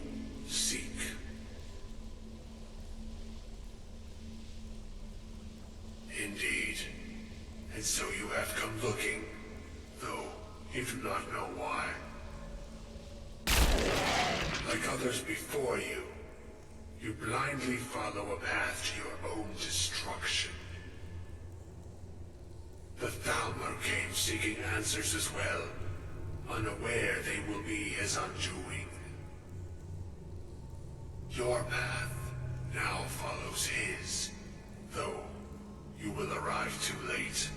seek. Indeed. And so you have come looking, though you do not know why. Like others before you, you blindly follow a path to your own destruction. The Thalmor came seeking answers as well, unaware they will be his undoing. Your path now follows his, though you will arrive too late.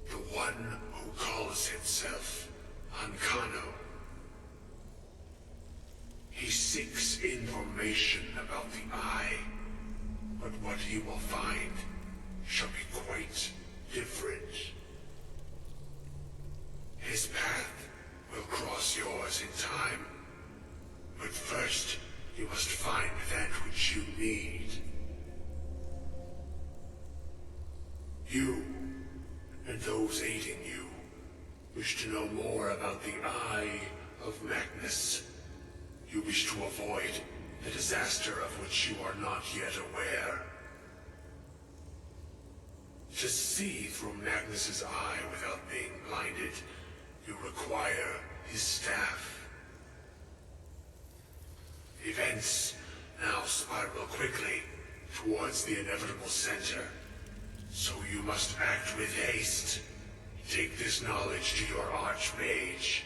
The one who information about the Eye, but what he will find shall be quite different. His path will cross yours in time, but first you must find that which you need. You, and those aiding you, wish to know more about the Eye of Magnus. You wish to avoid the disaster of which you are not yet aware. To see through Magnus's eye without being blinded, you require his staff. Events now spiral quickly towards the inevitable center, so you must act with haste. Take this knowledge to your Archmage.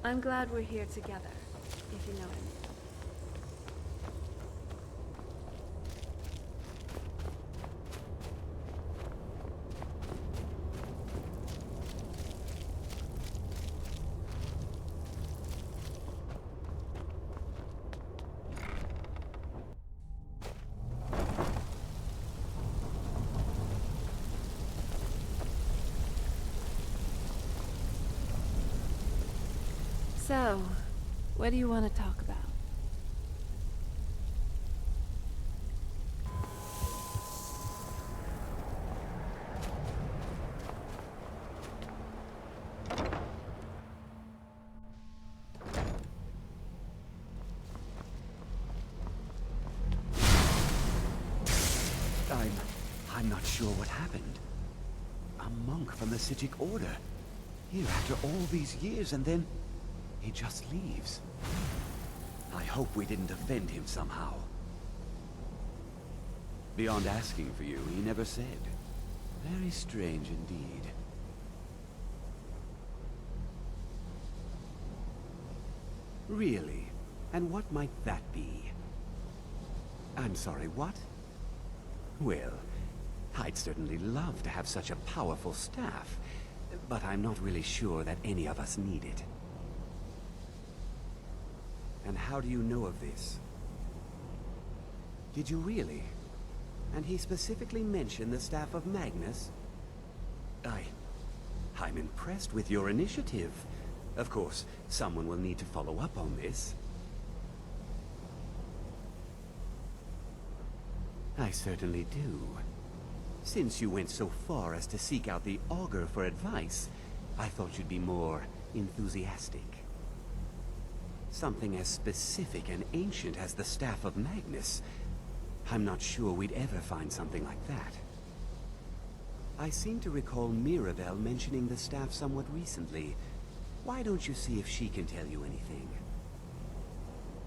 I'm glad we're here together, if you know what I mean. So, what do you want to talk about? I'm not sure what happened. A monk from the Sijic Order. Here after all these years, and then he just leaves. I hope we didn't offend him somehow. Beyond asking for you, he never said. Very strange indeed. Really? And what might that be? I'm sorry, what? Well, I'd certainly love to have such a powerful staff, but I'm not really sure that any of us need it. And how do you know of this? Did you really? And he specifically mentioned the staff of Magnus? I'm impressed with your initiative. Of course, someone will need to follow up on this. I certainly do. Since you went so far as to seek out the Augur for advice, I thought you'd be more enthusiastic. Something as specific and ancient as the Staff of Magnus. I'm not sure we'd ever find something like that. I seem to recall Mirabelle mentioning the staff somewhat recently. Why don't you see if she can tell you anything?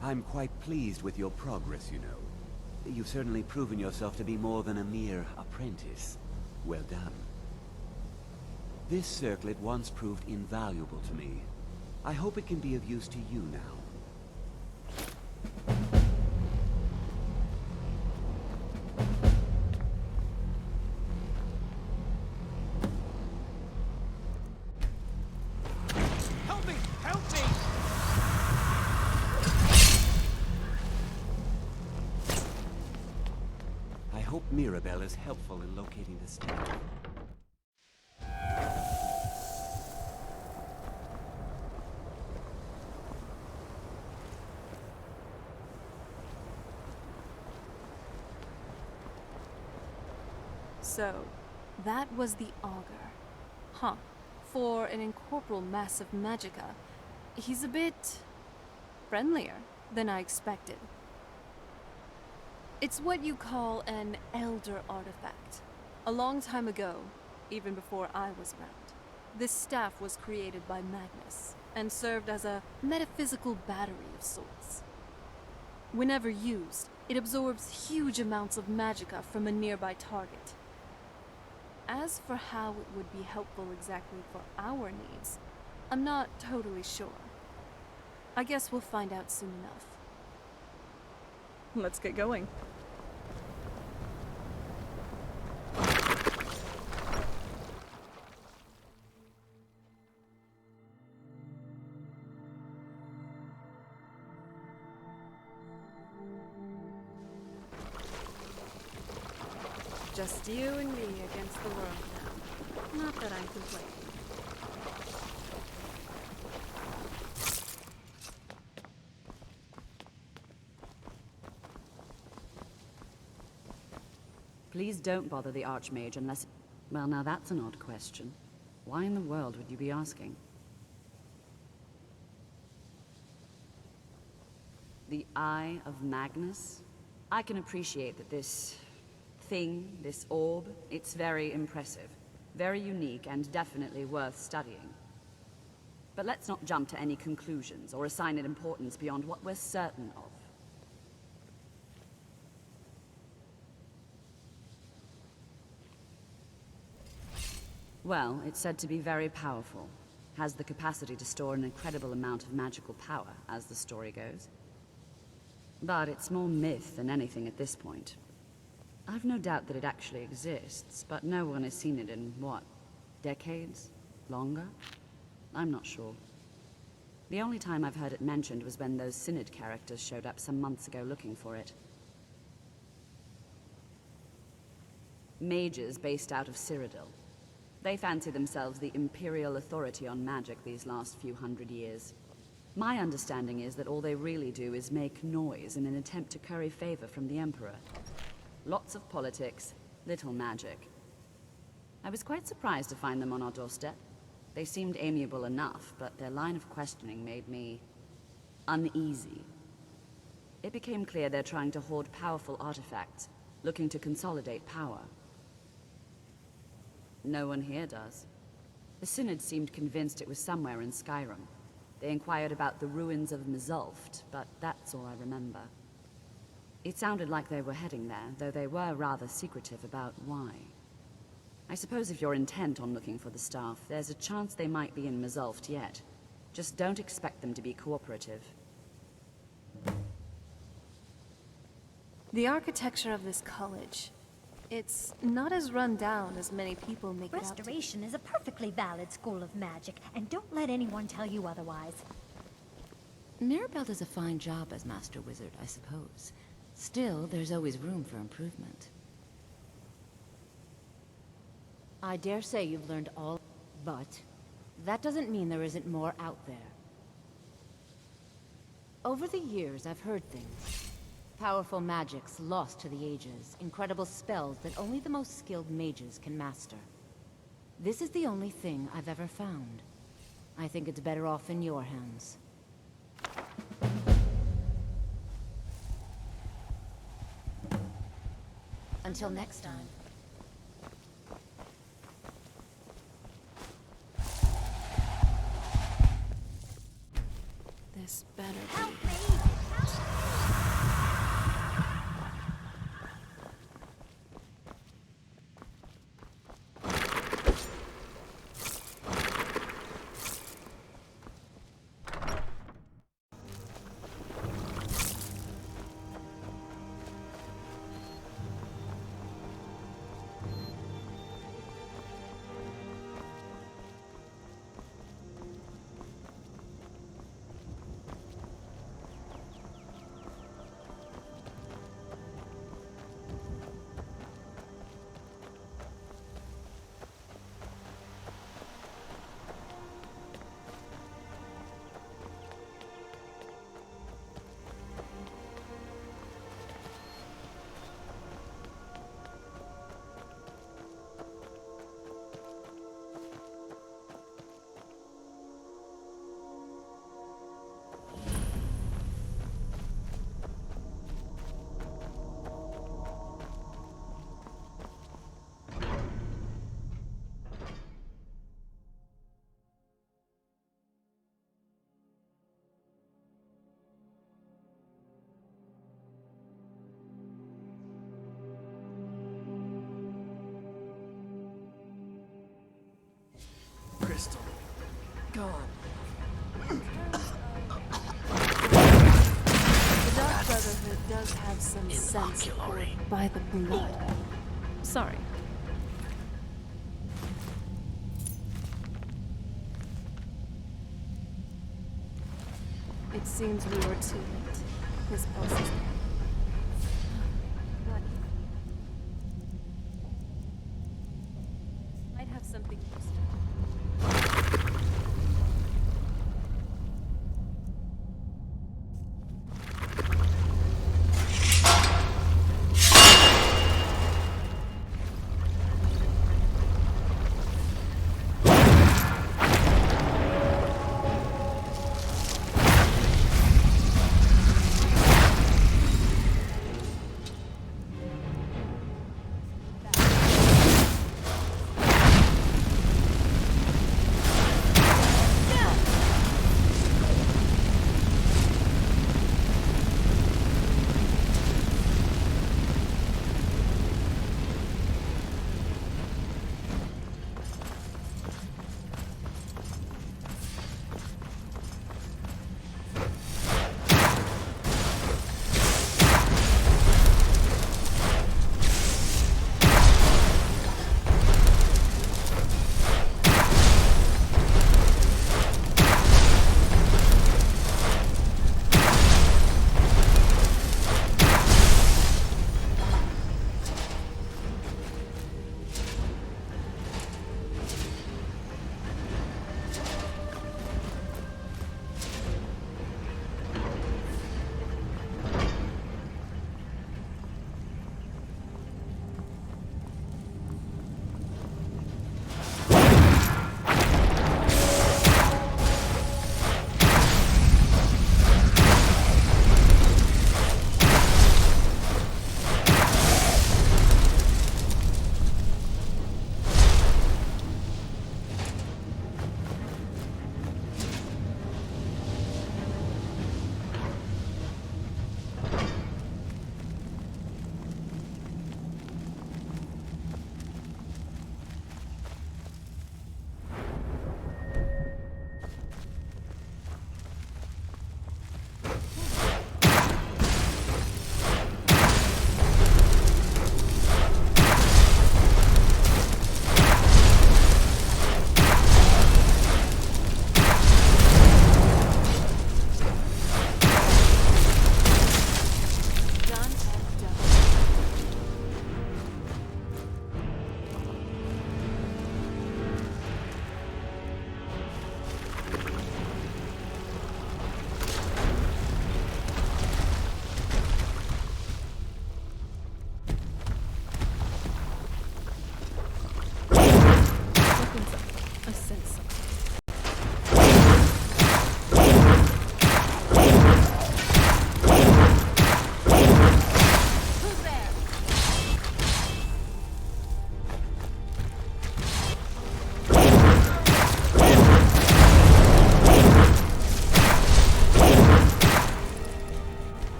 I'm quite pleased with your progress, you know. You've certainly proven yourself to be more than a mere apprentice. Well done. This circlet once proved invaluable to me. I hope it can be of use to you now. Help me! Help me! I hope Mirabelle is helpful in locating the staff. So, that was the Augur. Huh. For an incorporeal mass of magicka, he's a bit friendlier than I expected. It's what you call an elder artifact. A long time ago, even before I was around, this staff was created by Magnus and served as a metaphysical battery of sorts. Whenever used, it absorbs huge amounts of magicka from a nearby target. As for how it would be helpful exactly for our needs, I'm not totally sure. I guess we'll find out soon enough. Let's get going. Just you and me against the world now. Not that I'm complaining. Please don't bother the Archmage unless... Well, now that's an odd question. Why in the world would you be asking? The Eye of Magnus? I can appreciate that this thing, this orb, it's very impressive, very unique, and definitely worth studying. But let's not jump to any conclusions or assign it importance beyond what we're certain of. Well, it's said to be very powerful. Has the capacity to store an incredible amount of magical power, as the story goes. But it's more myth than anything at this point. I've no doubt that it actually exists, but no one has seen it in, what, decades? Longer? I'm not sure. The only time I've heard it mentioned was when those Synod characters showed up some months ago looking for it. Mages based out of Cyrodiil. They fancy themselves the imperial authority on magic these last few hundred years. My understanding is that all they really do is make noise in an attempt to curry favor from the Emperor. Lots of politics, little magic. I was quite surprised to find them on our doorstep. They seemed amiable enough, but their line of questioning made me uneasy. It became clear they're trying to hoard powerful artifacts, looking to consolidate power. No one here does. The Synod seemed convinced it was somewhere in Skyrim. They inquired about the ruins of Mzulft, but that's all I remember. It sounded like they were heading there, though they were rather secretive about why. I suppose if you're intent on looking for the staff, there's a chance they might be in Mzulft yet. Just don't expect them to be cooperative. The architecture of this college, it's not as run down as many people make it out to be. Restoration is a perfectly valid school of magic, and don't let anyone tell you otherwise. Mirabelle does a fine job as Master Wizard, I suppose. Still, there's always room for improvement. I dare say you've learned all, but that doesn't mean there isn't more out there. Over the years, I've heard things. Powerful magics lost to the ages, incredible spells that only the most skilled mages can master. This is the only thing I've ever found. I think it's better off in your hands. Until next time. This better be. Help me! Crystal. Gone. The Dark Brotherhood does have some sense by the blood. Sorry. It seems we were too late. His pulse is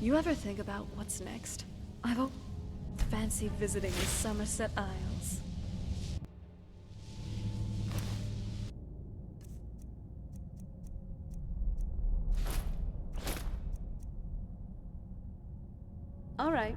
You ever think about what's next? I've always fancied visiting the Somerset Isles. All right.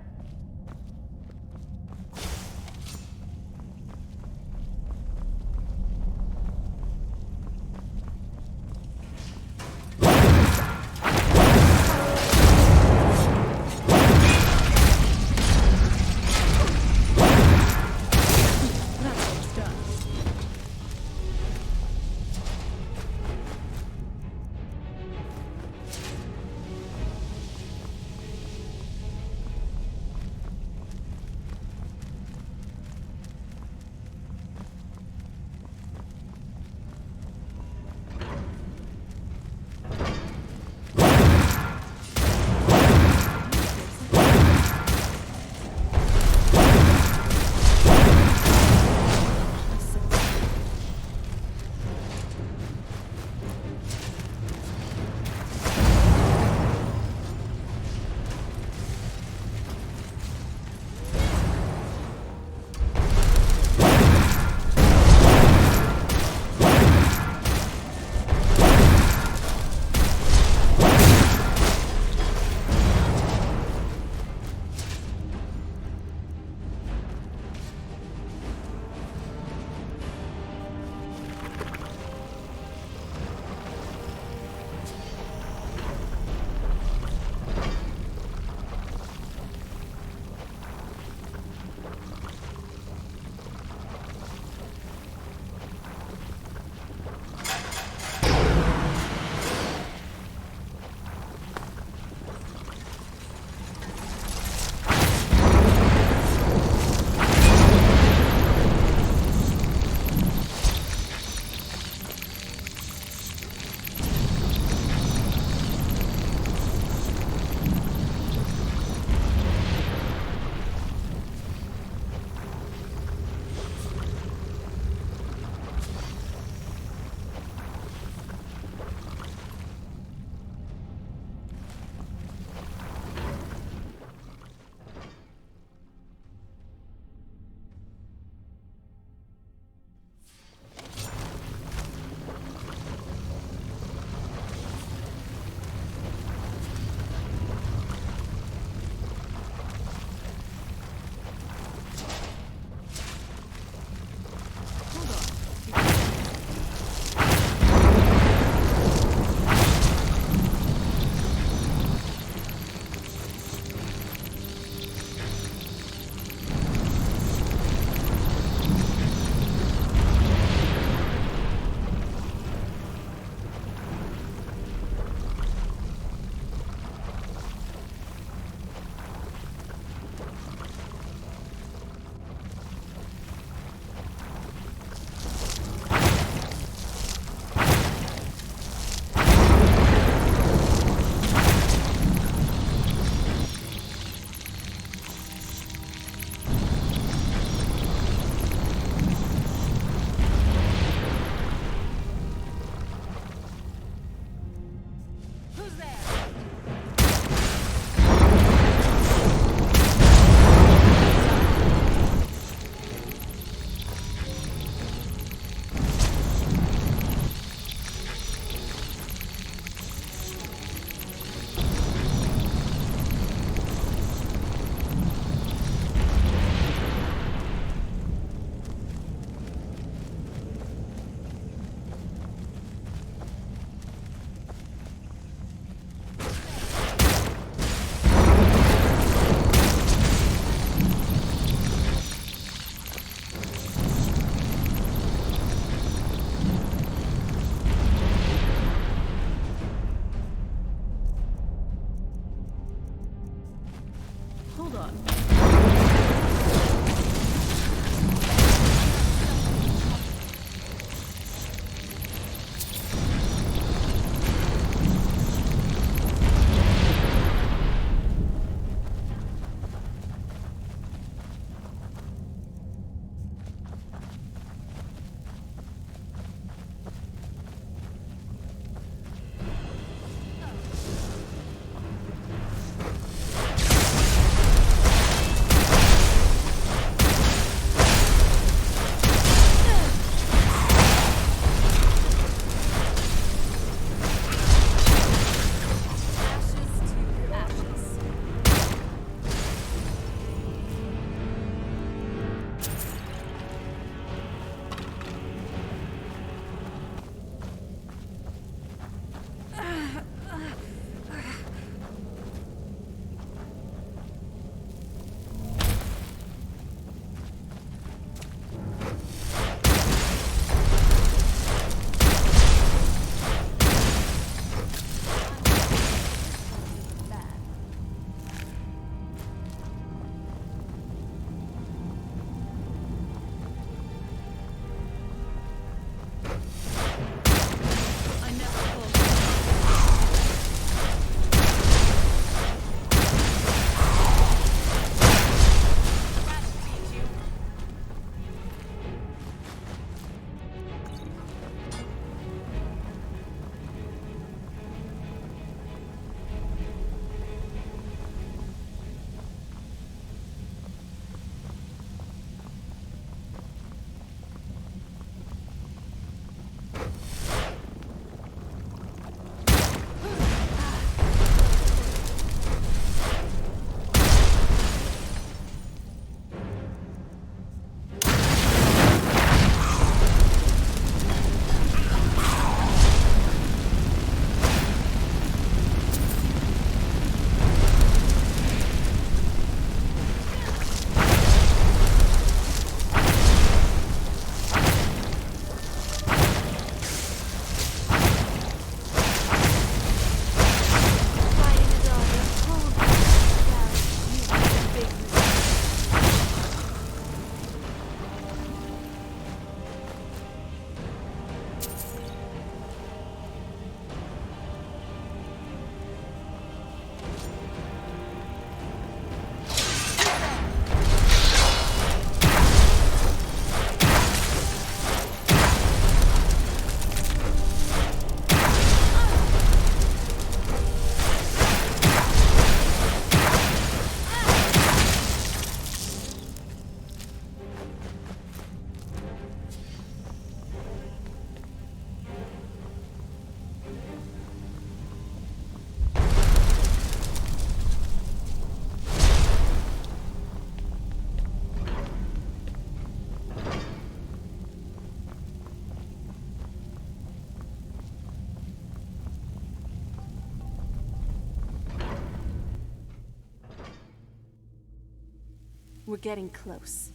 We're getting close.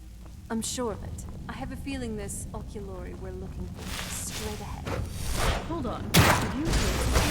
I'm sure of it. I have a feeling this oculory we're looking for is straight ahead. Hold on. Did you hear something?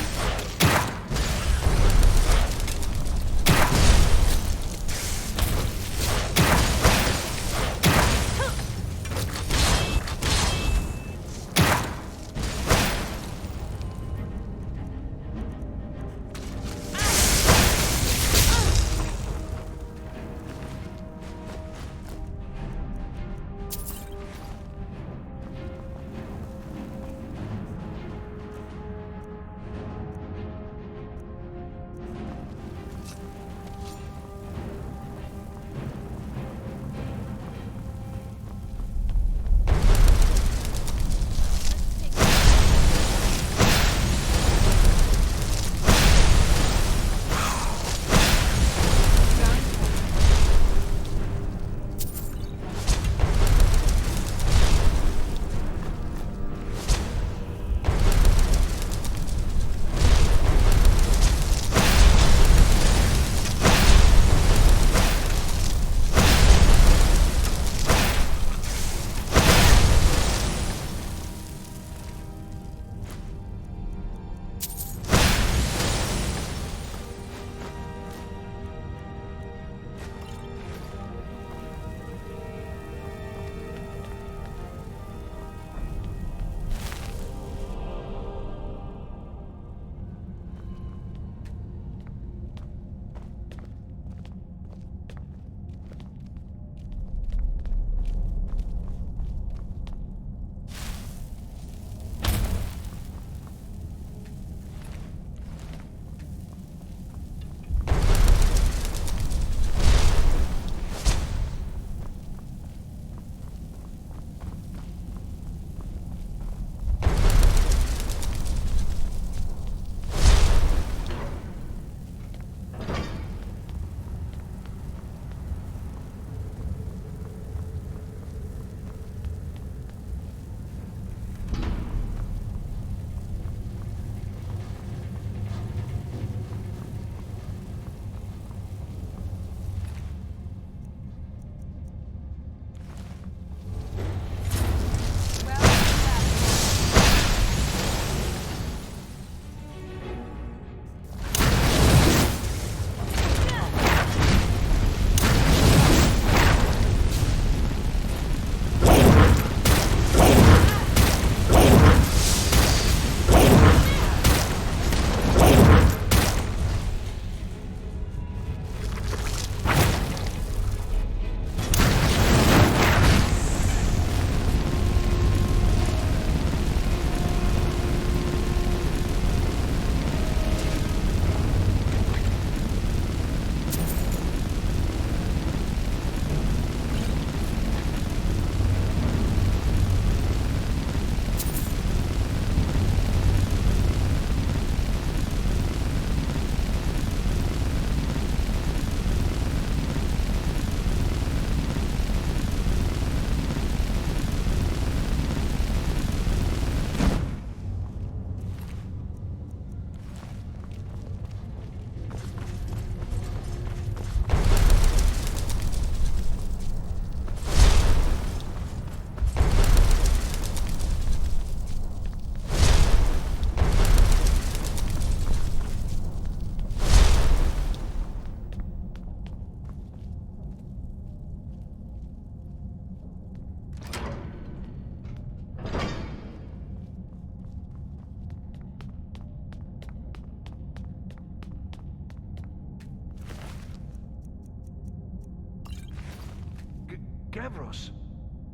Gavros,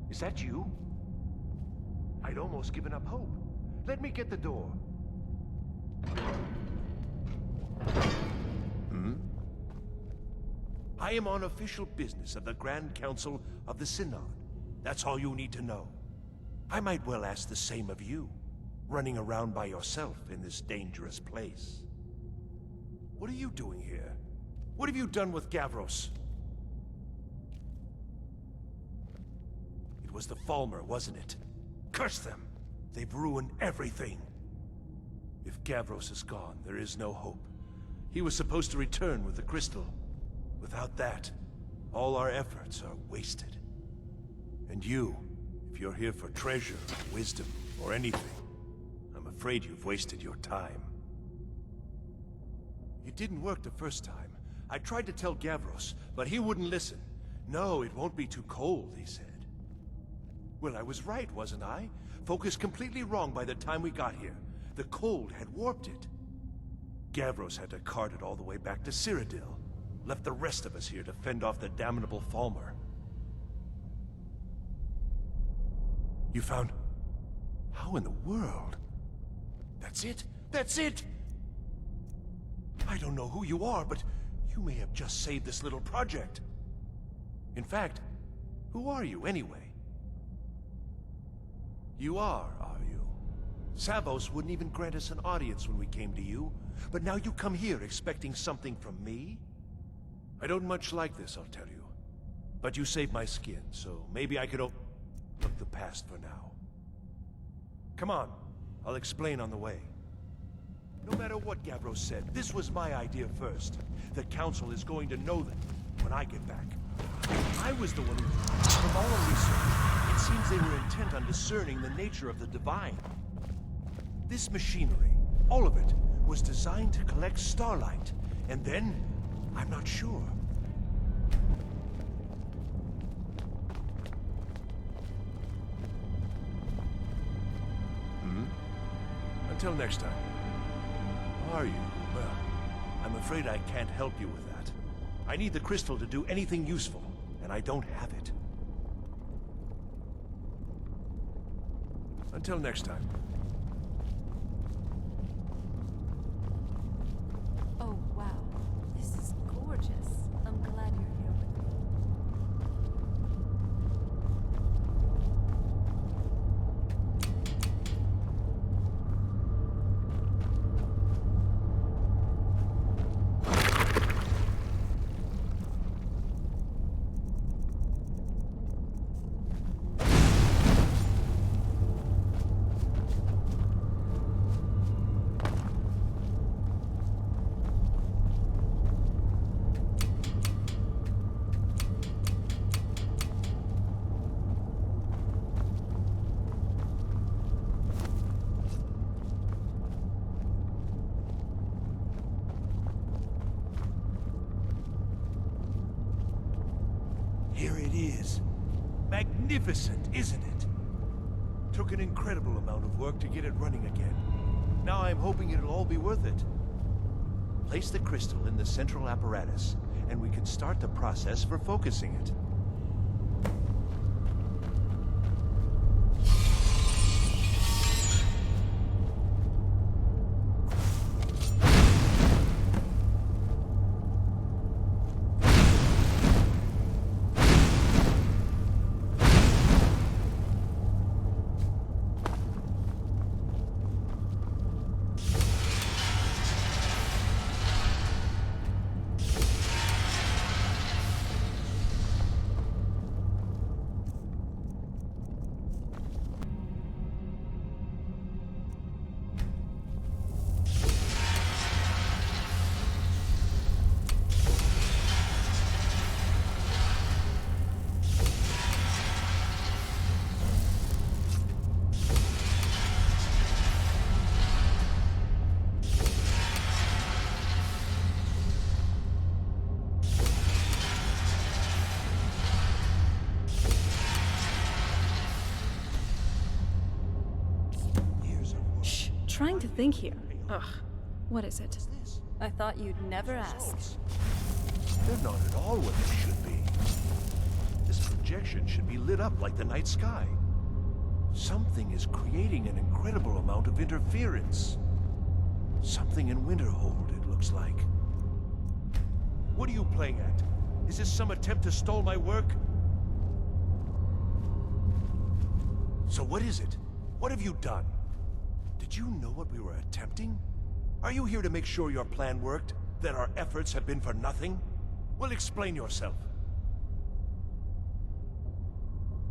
is that you? I'd almost given up hope. Let me get the door. Hmm? I am on official business of the Grand Council of the Synod. That's all you need to know. I might well ask the same of you, running around by yourself in this dangerous place. What are you doing here? What have you done with Gavros? It was the Falmer, wasn't it? Curse them! They've ruined everything. If Gavros is gone, there is no hope. He was supposed to return with the crystal. Without that, all our efforts are wasted. And you, if you're here for treasure, wisdom, or anything, I'm afraid you've wasted your time. It didn't work the first time. I tried to tell Gavros, but he wouldn't listen. No, it won't be too cold, he said. Well, I was right, wasn't I? Focused completely wrong by the time we got here. The cold had warped it. Gavros had to cart it all the way back to Cyrodiil. Left the rest of us here to fend off the damnable Falmer. You found... How in the world? That's it? That's it! I don't know who you are, but you may have just saved this little project. In fact, who are you anyway? You are you? Savos wouldn't even grant us an audience when we came to you, but now you come here expecting something from me? I don't much like this, I'll tell you. But you saved my skin, so maybe I could overlook the past for now. Come on, I'll explain on the way. No matter what Gavros said, this was my idea first. The Council is going to know that when I get back. I was the one who... From all our research, it seems they were intent on discerning the nature of the divine. This machinery, all of it, was designed to collect starlight. And then, I'm not sure. Until next time. Are you? Well, I'm afraid I can't help you with that. I need the crystal to do anything useful, and I don't have it. Until next time. Oh, wow. This is gorgeous. I'm glad you're here with me. Here it is. Magnificent, isn't it? Took an incredible amount of work to get it running again. Now I'm hoping it'll all be worth it. Place the crystal in the central apparatus, and we can start the process for focusing it. Trying to think here. Ugh. What is it? I thought you'd never ask. They're not at all what they should be. This projection should be lit up like the night sky. Something is creating an incredible amount of interference. Something in Winterhold, it looks like. What are you playing at? Is this some attempt to stall my work? So what is it? What have you done? Did you know what we were attempting? Are you here to make sure your plan worked? That our efforts have been for nothing? Well, explain yourself.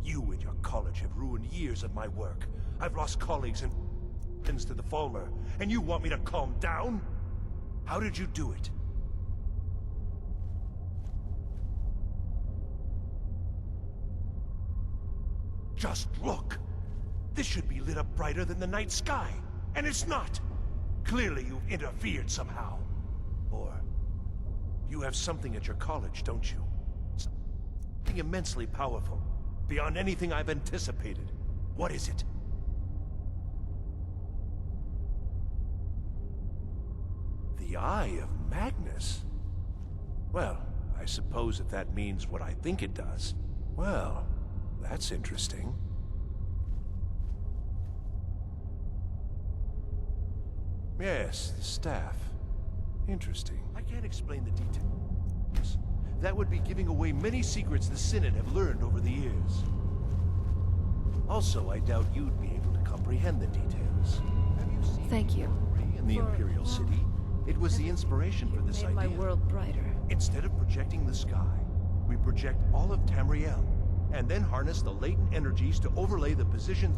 You and your college have ruined years of my work. I've lost colleagues and friends to the Falmer, and you want me to calm down? How did you do it? Just look! This should be lit up brighter than the night sky, and it's not! Clearly you've interfered somehow. Or you have something at your college, don't you? Something immensely powerful, beyond anything I've anticipated. What is it? The Eye of Magnus? Well, I suppose if that means what I think it does. Well, that's interesting. Yes, the staff. Interesting. I can't explain the details. That would be giving away many secrets the Synod have learned over the years. Also, I doubt you'd be able to comprehend the details. Have you seen Thank you. in the Imperial City? It was the inspiration for this idea. Made my world brighter. Instead of projecting the sky, we project all of Tamriel, and then harness the latent energies to overlay the position.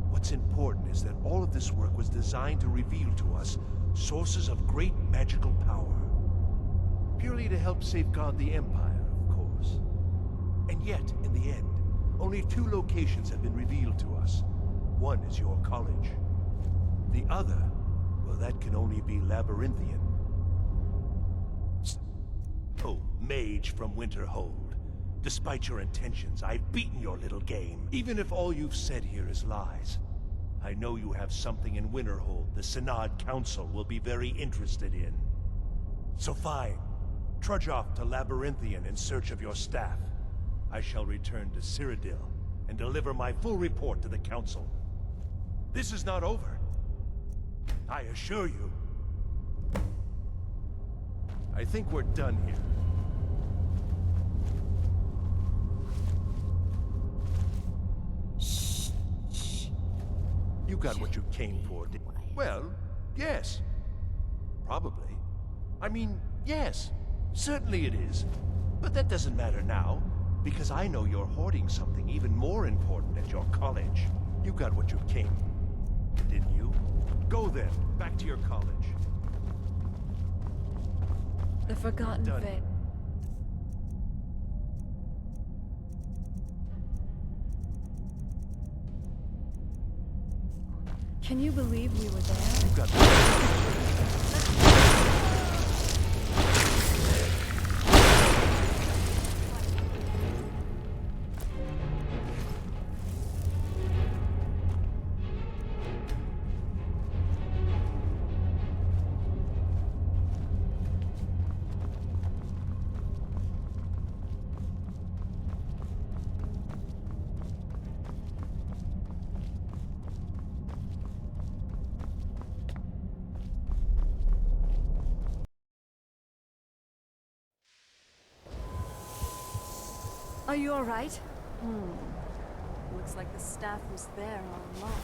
What's important is that all of this work was designed to reveal to us sources of great magical power. Purely to help safeguard the Empire, of course. And yet, in the end, only 2 locations have been revealed to us. One is your college. The other, well, that can only be Labyrinthian. Oh, mage from Winterhold. Despite your intentions, I've beaten your little game. Even if all you've said here is lies, I know you have something in Winterhold the Synod Council will be very interested in. So fine. Trudge off to Labyrinthian in search of your staff. I shall return to Cyrodiil and deliver my full report to the Council. This is not over. I assure you. I think we're done here. You got what you came for, did you? Well, yes. Probably. I mean, yes. Certainly it is. But that doesn't matter now, because I know you're hoarding something even more important at your college. You got what you came for, didn't you? Go then, back to your college. The Forgotten Veil. Can you believe we were there? You got Are you alright? Looks like the staff was there all along.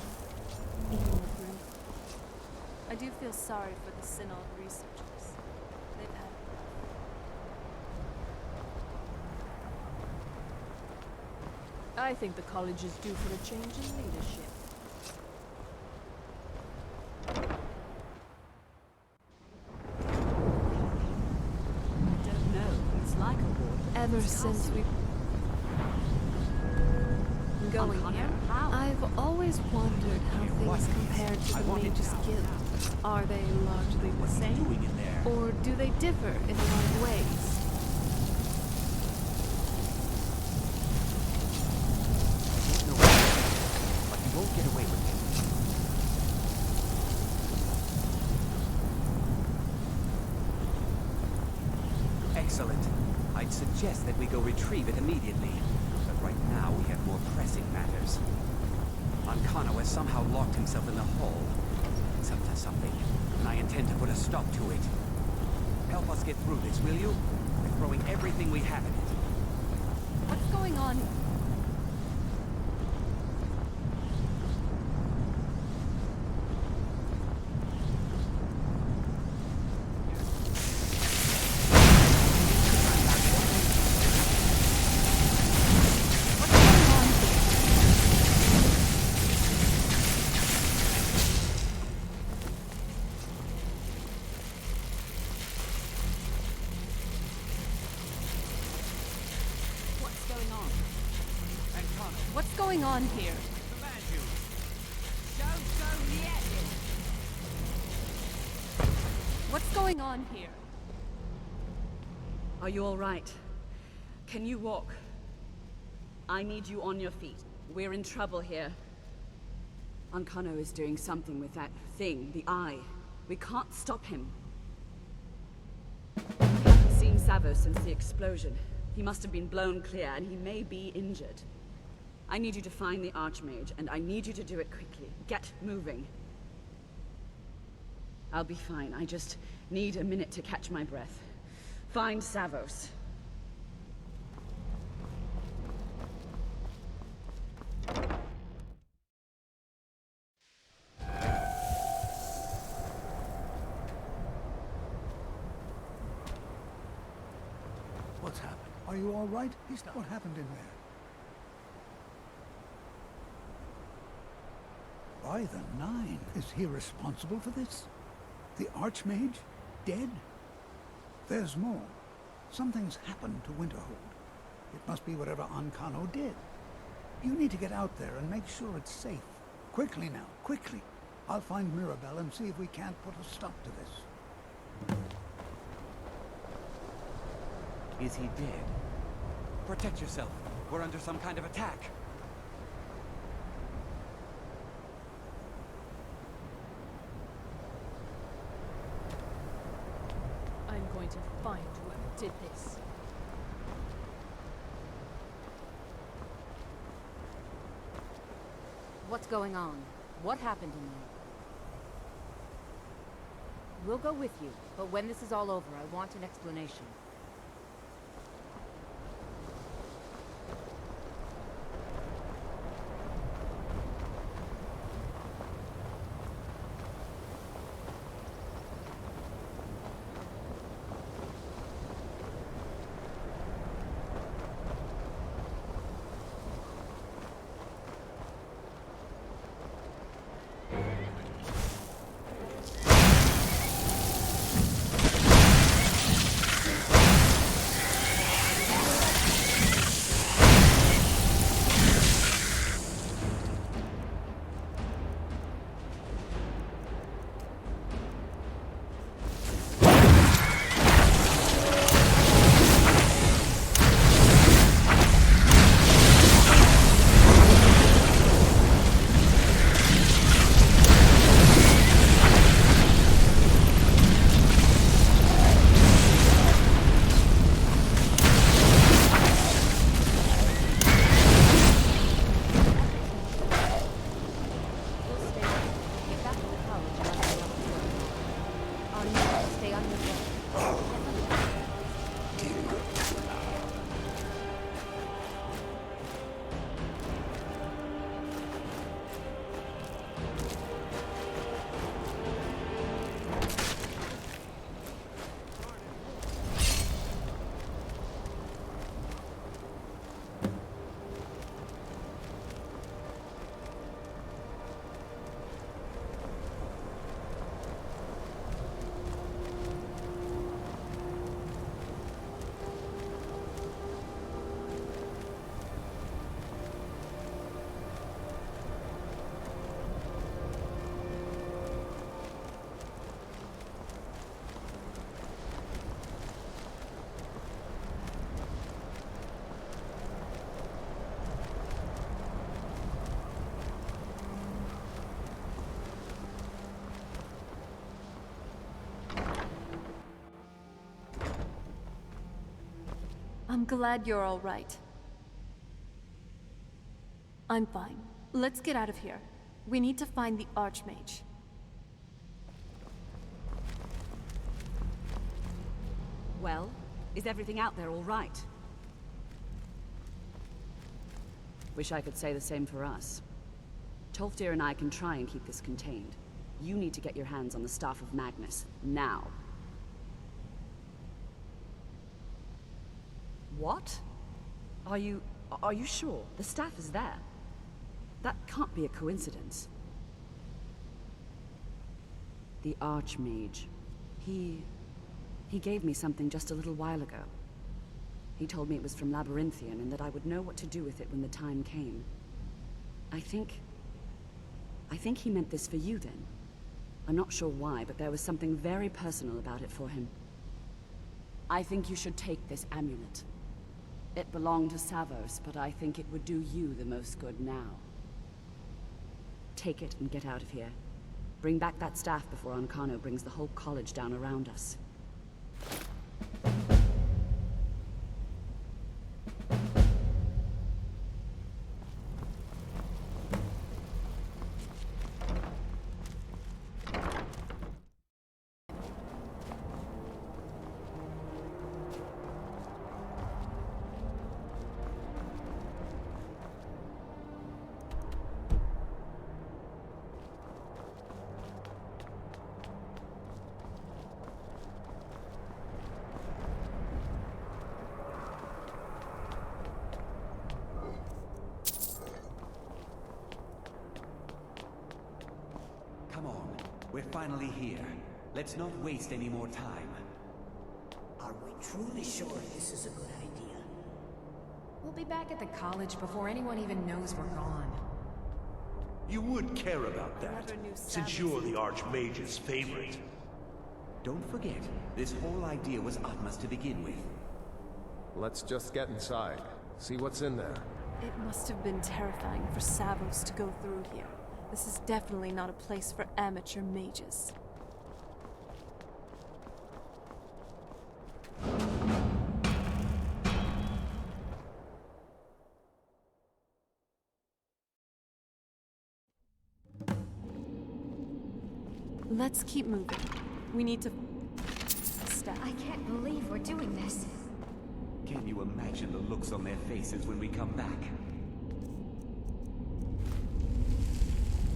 I do feel sorry for the Synod researchers. They've had I think the college is due for a change in leadership. I don't know. It's like a war. Ever since we... Going here, I've always wondered how things compare to the Mage's Guild. Are they largely the same? Or do they differ in a lot of ways? But you won't get away with it. Excellent. I'd suggest that we go retrieve it immediately. But right now we have more pressing matters. Ancano has somehow locked himself in the hall. It's up to something, and I intend to put a stop to it. Help us get through this, will you? We're throwing everything we have in it. What's going on here? What's going on here? What's going on here? Are you all right? Can you walk? I need you on your feet. We're in trouble here. Ancano is doing something with that thing, the eye. We can't stop him. I haven't seen Savo since the explosion. He must have been blown clear, and he may be injured. I need you to find the Archmage, and I need you to do it quickly. Get moving. I'll be fine. I just need a minute to catch my breath. Find Savos. What's happened? Are you all right? What happened in there? By the Nine, is he responsible for this? The Archmage? Dead? There's more. Something's happened to Winterhold. It must be whatever Ancano did. You need to get out there and make sure it's safe. Quickly now, quickly. I'll find Mirabelle and see if we can't put a stop to this. Is he dead? Protect yourself. We're under some kind of attack. I'm going to find whoever did this. What's going on? What happened in there? We'll go with you, but when this is all over, I want an explanation. I'm glad you're all right. I'm fine. Let's get out of here. We need to find the Archmage. Well, is everything out there all right? Wish I could say the same for us. Tolfdir and I can try and keep this contained. You need to get your hands on the Staff of Magnus, now. What? Are you sure? The staff is there. That can't be a coincidence. The Archmage. He gave me something just a little while ago. He told me it was from Labyrinthian and that I would know what to do with it when the time came. I think he meant this for you then. I'm not sure why, but there was something very personal about it for him. I think you should take this amulet. It belonged to Savos, but I think it would do you the most good now. Take it and get out of here. Bring back that staff before Ancano brings the whole college down around us. Come on, we're finally here. Let's not waste any more time. Are we truly sure this is a good idea? We'll be back at the college before anyone even knows we're gone. You would care about that, since you're the Archmage's favorite. Don't forget, this whole idea was Atma's to begin with. Let's just get inside. See what's in there. It must have been terrifying for Savos to go through here. This is definitely not a place for amateur mages. Let's keep moving. We need to... stop. I can't believe we're doing this. Can you imagine the looks on their faces when we come back?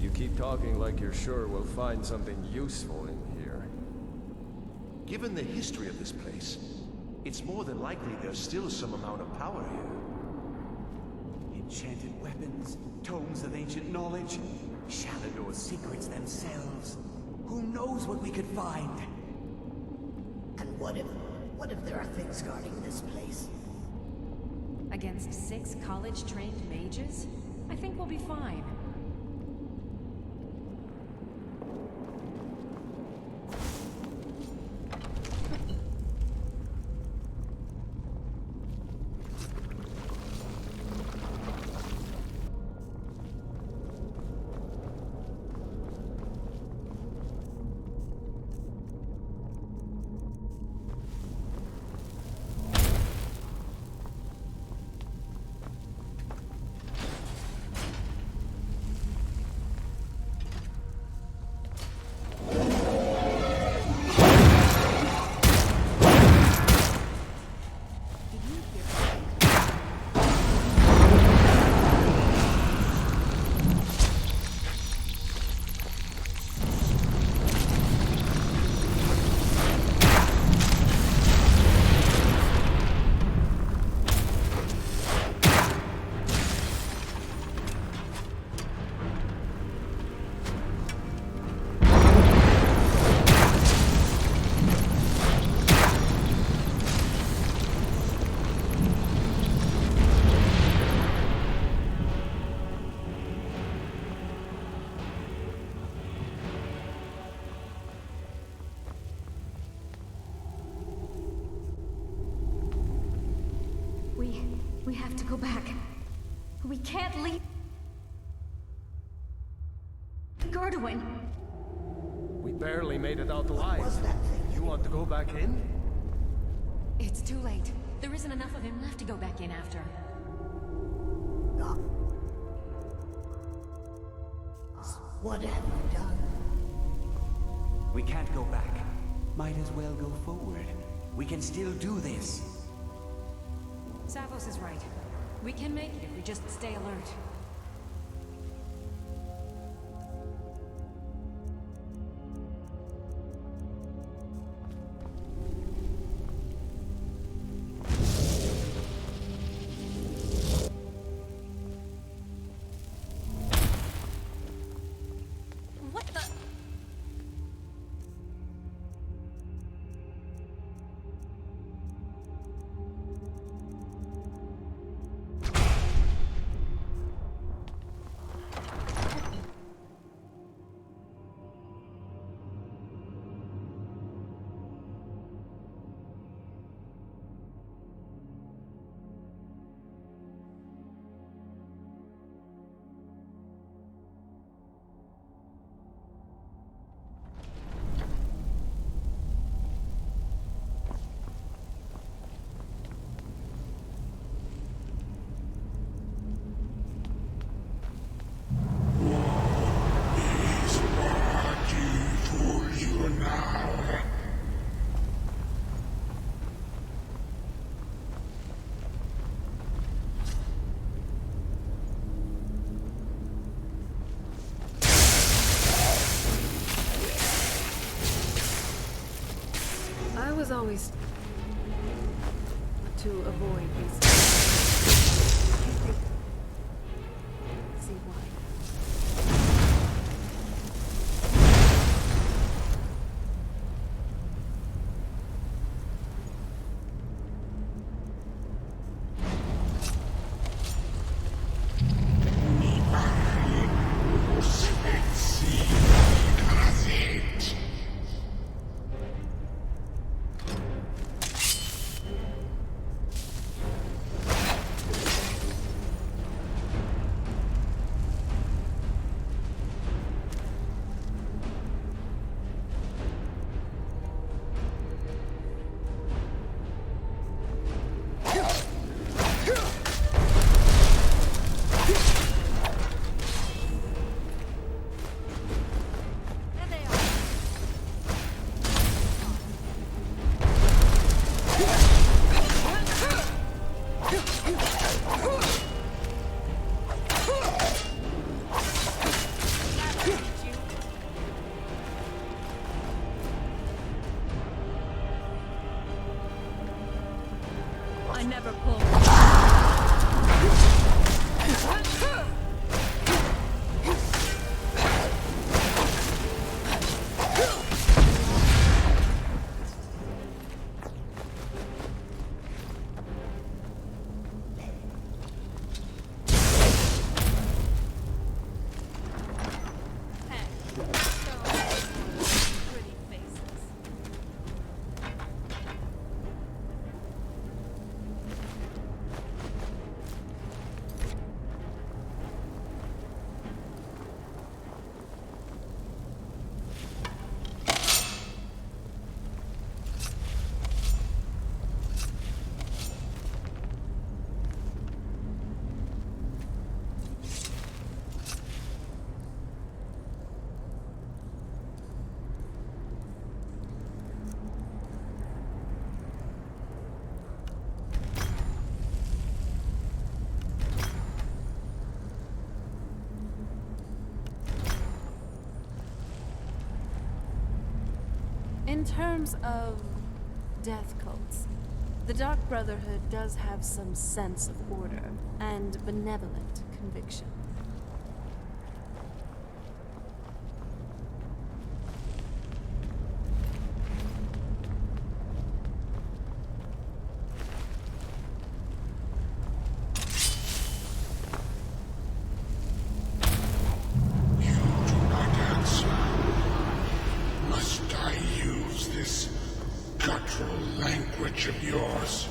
You keep talking like you're sure we'll find something useful in here. Given the history of this place, it's more than likely there's still some amount of power here. Enchanted weapons, tomes of ancient knowledge, Shalador's secrets themselves. Who knows what we could find? And what if there are things guarding this place? Against 6 college-trained mages? I think we'll be fine. We have to go back. We can't leave. Gerdwin! We barely made it out alive. You want to go back in? It's too late. There isn't enough of him left to go back in after. What have you done? We can't go back. Might as well go forward. We can still do this. Savos is right. We can make it if we just stay alert. What the... I was always to avoid these. See why. I never pull. In terms of death cults, the Dark Brotherhood does have some sense of order and benevolent conviction. Language of yours.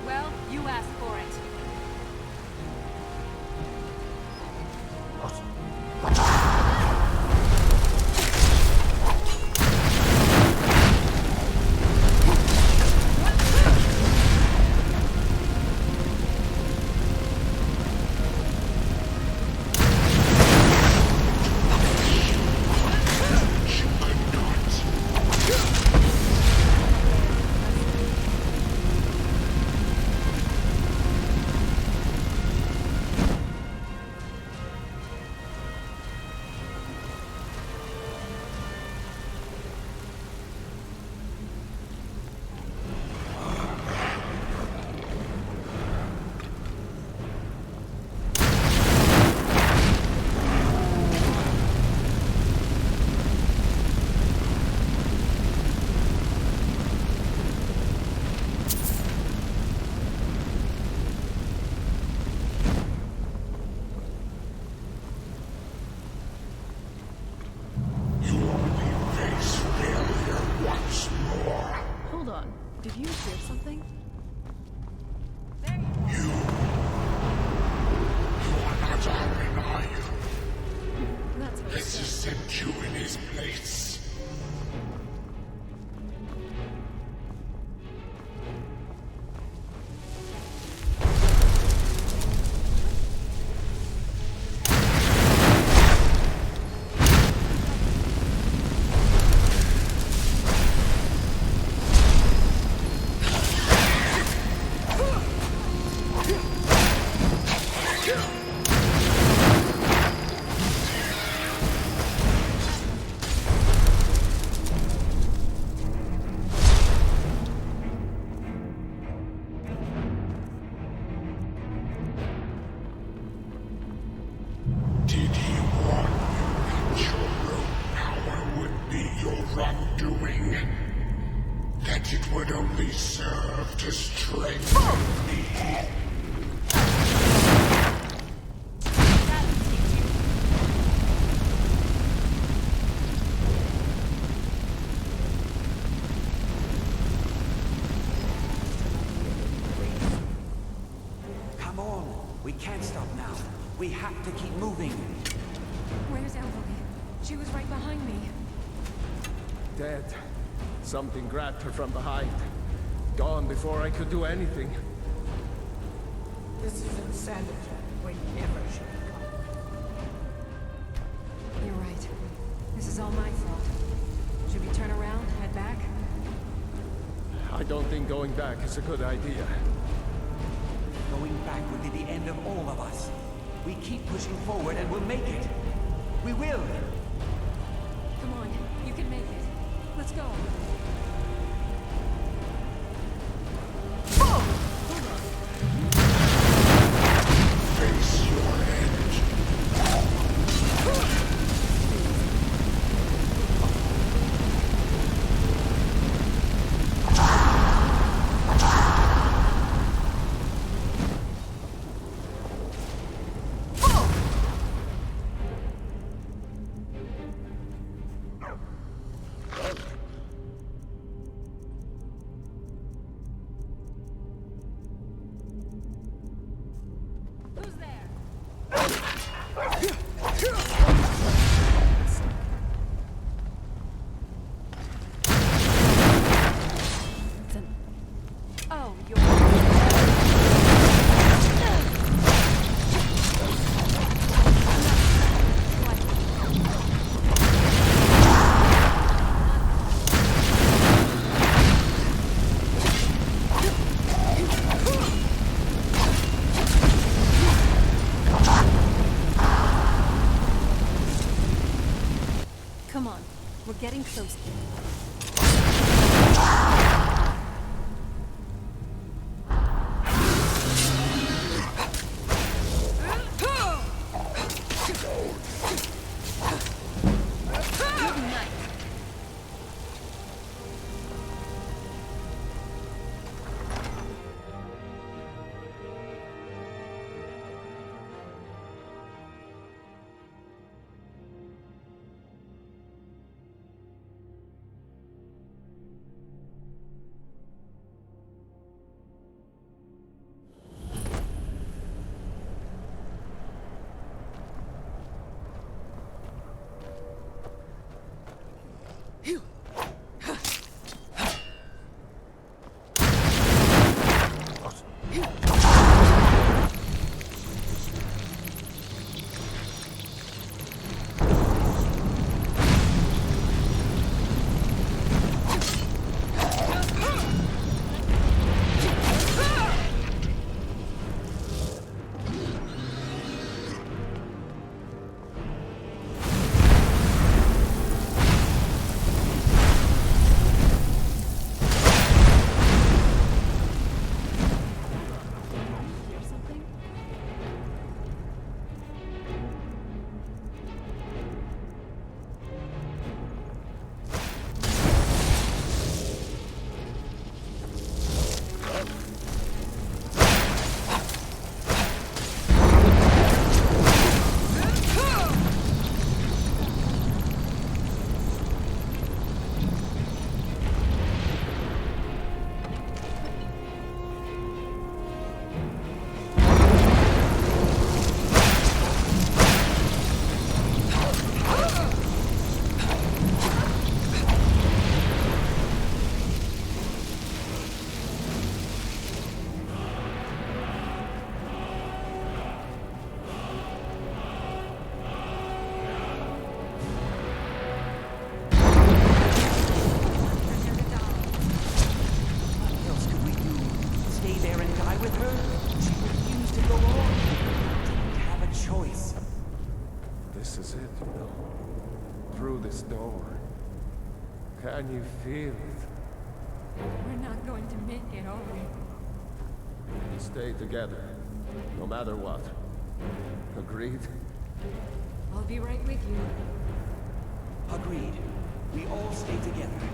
Well, you asked for it. hear something? You are not Armin, are you? That's what Let's just set you in his place. Did he warn you that your willpower would be your undoing? That it would only serve to strengthen me? Come on! We can't stop now. We have to keep moving. Where's Elvoy? She was right behind me. Dead. Something grabbed her from behind. Gone before I could do anything. This is insanity. We never should have come. You're right. This is all my fault. Should we turn around, head back? I don't think going back is a good idea. Going back would be the end of all of us. We keep pushing forward and we'll make it. We will! Come on, you can make it. Let's go. Face your end. Oh, you're... Come on, we're getting close. die with her? She refused to go on. Didn't have a choice. This is it, you know. Through this door. Can you feel it? We're not going to make it, are we? Stay together, no matter what. Agreed? I'll be right with you. Agreed. We all stay together.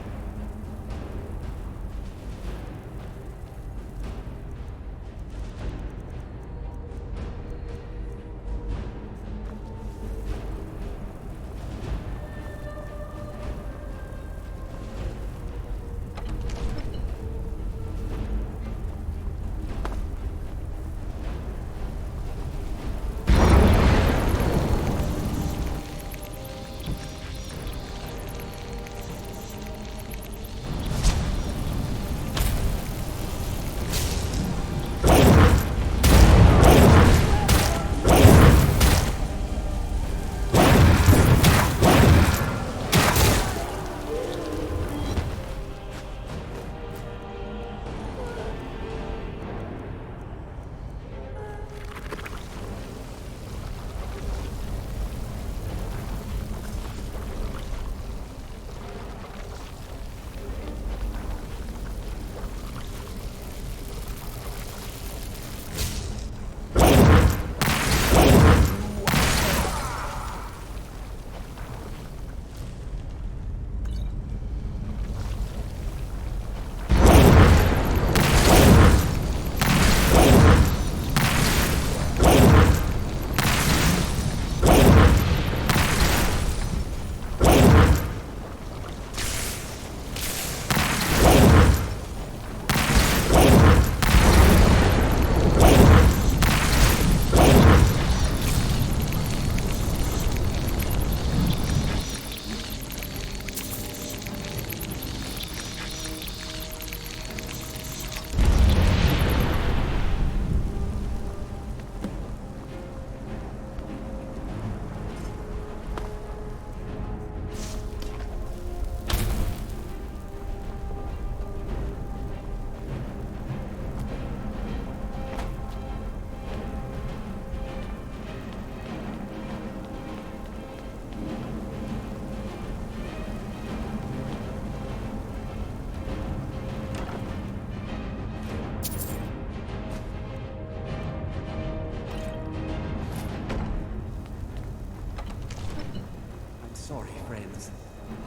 Sorry, friends.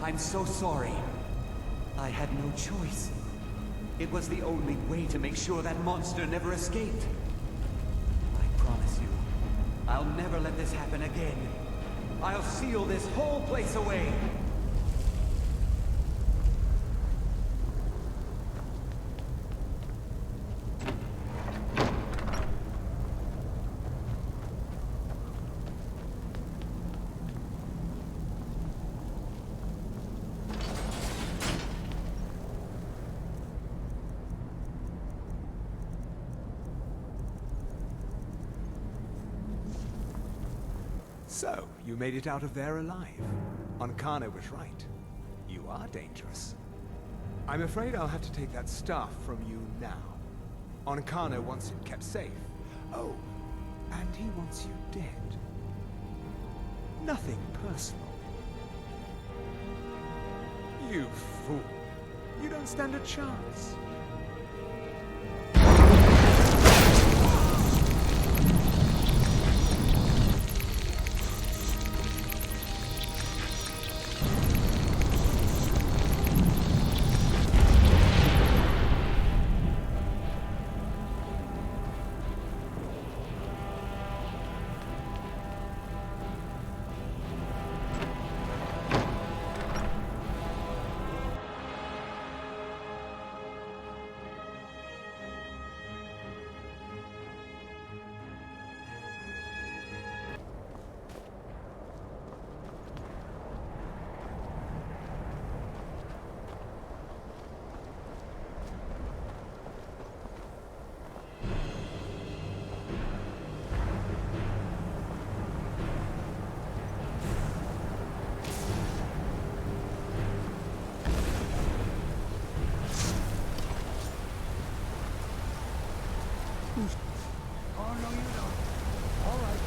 I'm so sorry. I had no choice. It was the only way to make sure that monster never escaped. I promise you, I'll never let this happen again. I'll seal this whole place away. So, you made it out of there alive. Ankana was right. You are dangerous. I'm afraid I'll have to take that staff from you now. Ankana wants it kept safe. Oh, and he wants you dead. Nothing personal. You fool. You don't stand a chance. Oh, no, you don't. All right.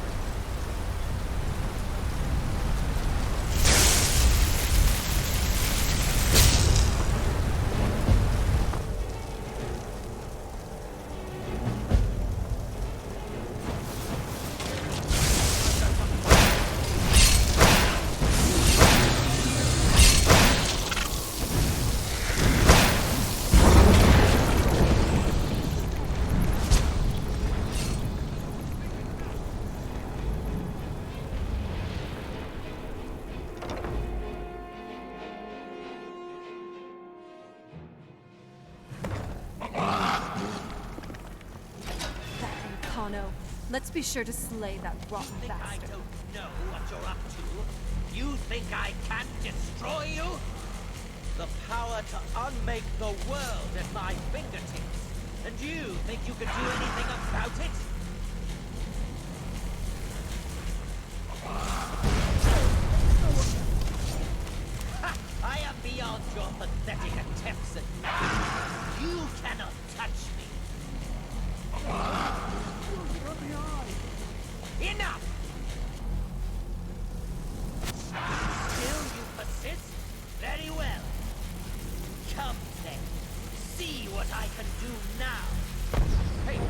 Let's be sure to slay that rotten bastard. I don't know what you're up to. You think I can't destroy you? The power to unmake the world at my fingertips. And you think you can do anything about it? Ha! I am beyond your pathetic attempts at me. You cannot touch me. Enough! Still you persist? Very well. Come then. See what I can do now. Hey!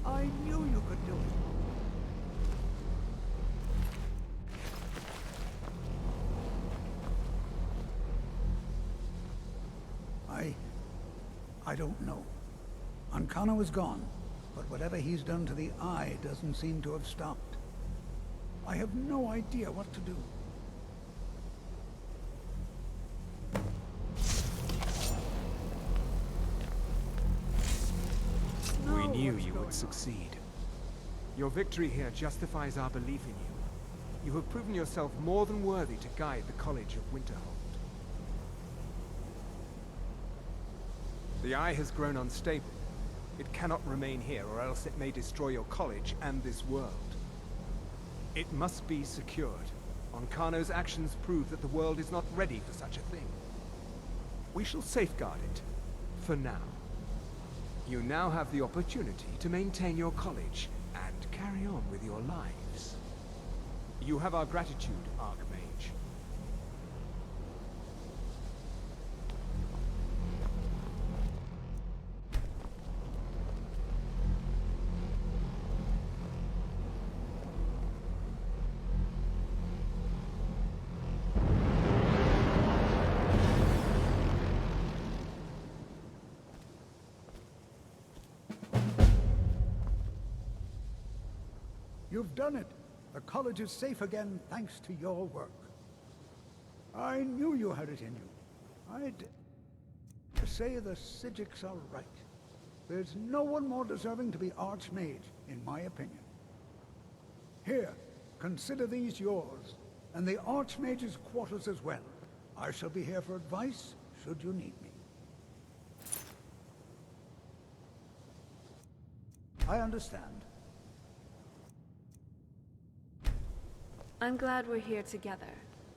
I knew you could do it. I don't know. Ancano is gone, but whatever he's done to the Eye doesn't seem to have stopped. I have no idea what to do. We knew you would succeed. Your victory here justifies our belief in you. You have proven yourself more than worthy to guide the College of Winterhold. The Eye has grown unstable. It cannot remain here, or else it may destroy your college and this world. It must be secured. Ancano's actions prove that the world is not ready for such a thing. We shall safeguard it, for now. You now have the opportunity to maintain your college and carry on with your lives. You have our gratitude, Archmage. You've done it. The college is safe again thanks to your work. I knew you had it in you. I'd say the Psijics are right. There's no one more deserving to be Archmage, in my opinion. Here, consider these yours, and the Archmage's quarters as well. I shall be here for advice, should you need me. I understand. I'm glad we're here together,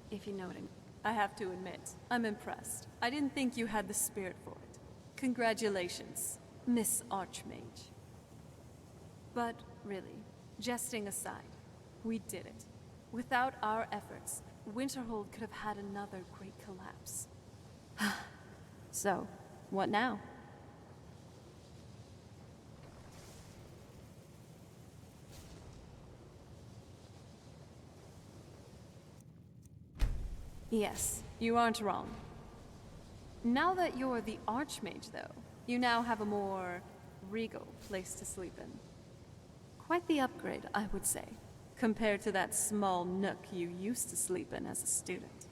if you know what I mean. I have to admit, I'm impressed. I didn't think you had the spirit for it. Congratulations, Miss Archmage. But really, jesting aside, we did it. Without our efforts, Winterhold could have had another great collapse. So, what now? Yes, you aren't wrong. Now that you're the Archmage, though, you now have a more regal place to sleep in. Quite the upgrade, I would say, compared to that small nook you used to sleep in as a student.